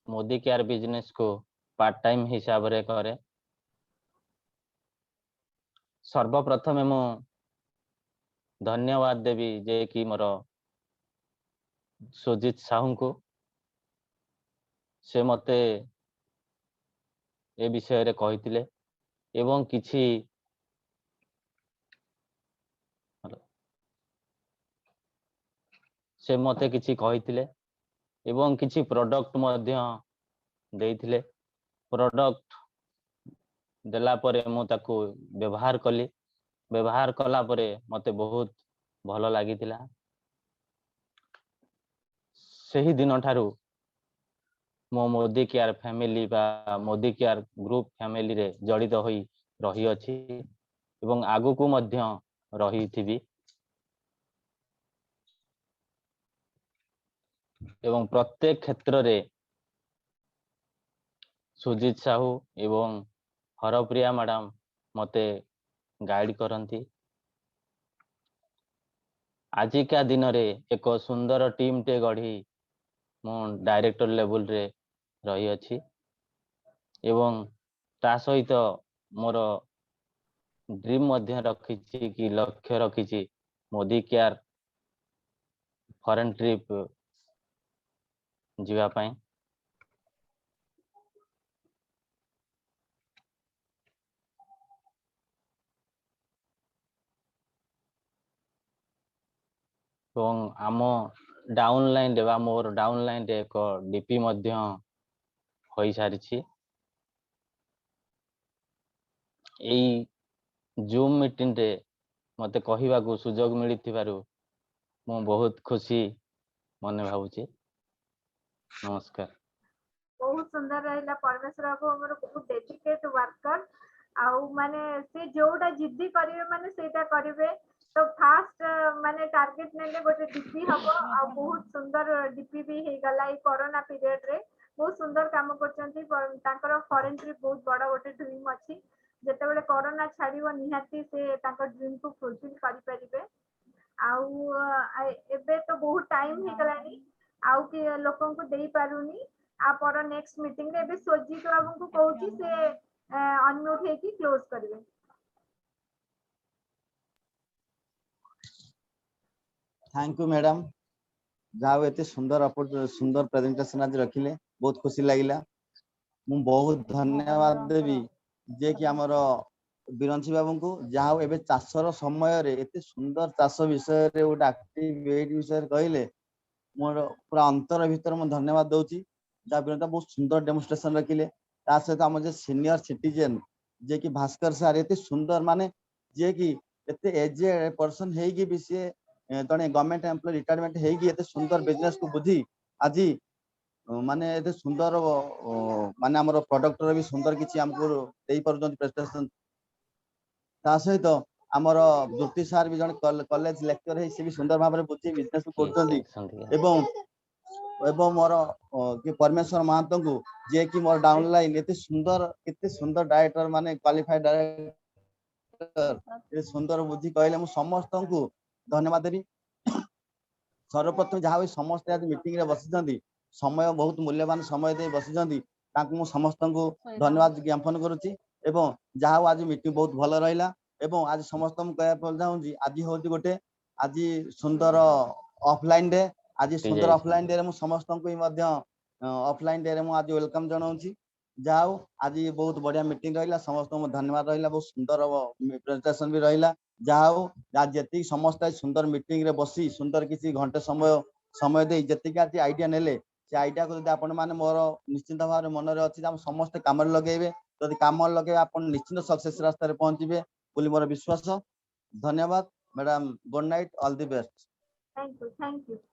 मोदी केयर बिजनेस को पार्ट टाइम हिसाब रे करे सर्वप्रथम मु धन्यवाद देवी जे कि मोर सुजीत साहू को से मते ए विषय रे कहिथिले एवं किछि से मते किछि कहिथिले एवं किछि प्रोडक्ट मध्य देइथिले प्रोडक्ट देला परे मु ताको व्यवहार कली व्यवहार कला परे मते बहुत भलो लागिथिला सही दिन ठारू मो मोदी केयर फैमिली बा मोदी केयर ग्रुप फैमिली रे जड़ित होई रही अछि एवं आगु को मध्य रही थिबी एवं प्रत्येक क्षेत्र रे सुजीत साहू एवं हरप्रिया मैडम मते गाइड करंती आजिका दिन रे एक सुंदर टीम टे गढ़ी मु डायरेक्टर लेवल रे रही अछि एवं ता सहित मोर ड्रीम मध्य रखिछि कि लक्ष्य रखिछि मोदी केयर फॉरेन ट्रिप जीवा पाई एवं आम डाउनलाइन रे मोर डाउनलाइन रे एक डीपी मध्य होई सारिछि एई जूम मीटिंग रे मते कहिबा को सुजोग मिलिथिबारु मु बहुत खुशी मने भाबुछि नमस्कार बहुत सुंदर रहिला परमेश्वर बाबू हमर बहुत डेडिकेट वर्कर आउ माने से जोटा जिद्दी करिवे माने सेटा करिवे तो फास्ट माने टारगेट नेले गोटे डीपी हबो आ बहुत सुंदर डीपी भी हे गला ई कोरोना पीरियड रे बहुत सुंदर काम करचंती तांकर फॉरेन ट्रिप बहुत बड़ा गोटे ड्रीम अछि जेते बेले कोरोना छाड़िबो निहाती से तांकर ड्रीम को फुलफिल करि परिबे आउ एबे तो बहुत टाइम हे गलानी आउ के लोकन को देई पारुनी आ पर नेक्स्ट मीटिंग रे बे सुजीत बाबू को कहूची से अनम्यूट हे की क्लोज करिवे थैंक यू मैडम जाओ एते सुंदर सुंदर प्रेजेंटेशन आज रखिले बहुत खुशी लागिला मु बहुत धन्यवाद देवी जे कि हमर बिरंची बाबू को जाओ एबे चाषर समय रे एते सुंदर चाष विषय रे गोटे एक्टिविटी विषय कहले मोर पूरा अंतर भीतर मु धन्यवाद दउची जा बिरंता बहुत सुंदर डेमोन्स्ट्रेशन रखिले ता सहित हम जे सीनियर सिटीजन जे कि भास्कर सर एते सुंदर माने जे कि एते एजेड पर्सन हेगी भी से जने गवर्नमेंट एम्प्लॉय रिटायरमेंट हेगी एते सुंदर बिजनेस को बुझी आज माने एते सुंदर माने हमर प्रोडक्ट रो भी सुंदर किछि हमको देई परजन प्रेजेंटेशन ता सहित हमर ज्योति सर भी जने कॉलेज लेक्चर है से भी सुंदर भाबरे बुझी बिजनेस को करजंदी एवं एवं मोर कि परमेश्वर महंत को जे कि मोर डाउनलाइन एते सुंदर डायरेक्टर माने क्वालिफाइड डायरेक्टर ए सुंदर बुद्धि कहले मु समस्त को धन्यवाद देबी सर्वप्रथम जहाँ भी समस्त आज मीटिंग रे बसिजंदी समय बहुत मूल्यवान समय दे बसिजंदी ताकू मु समस्त को धन्यवाद ज्ञापन करूची एवं जहाँ आज मीटिंग बहुत भल रहिला एवं आज समस्त को कहया पड़ जाउची आज होची गोटे आज सुंदर ऑफलाइन डे आज सुंदर ऑफलाइन डे रे मु समस्त को ऑफलाइन डे रे मु आज वेलकम जनाउची जाओ आज बहुत बढ़िया मीटिंग रहिला समस्त को धन्यवाद रहिला बहुत सुंदर प्रेजेंटेशन भी रहिला जाओ आज जति समस्त सुंदर मीटिंग रे बसी सुंदर किसी घंटे समय दे जति आज आइडिया नेले से आइडिया को आपण माने मोर निश्चित भाव मन रे अछि हम समस्त काम रे लगेबे जदि काम रे लगेबे आपण निश्चित सक्सेस रास्ता रे पहुंचीबे बोली मोर विश्वास धन्यवाद madam good night all the best thank you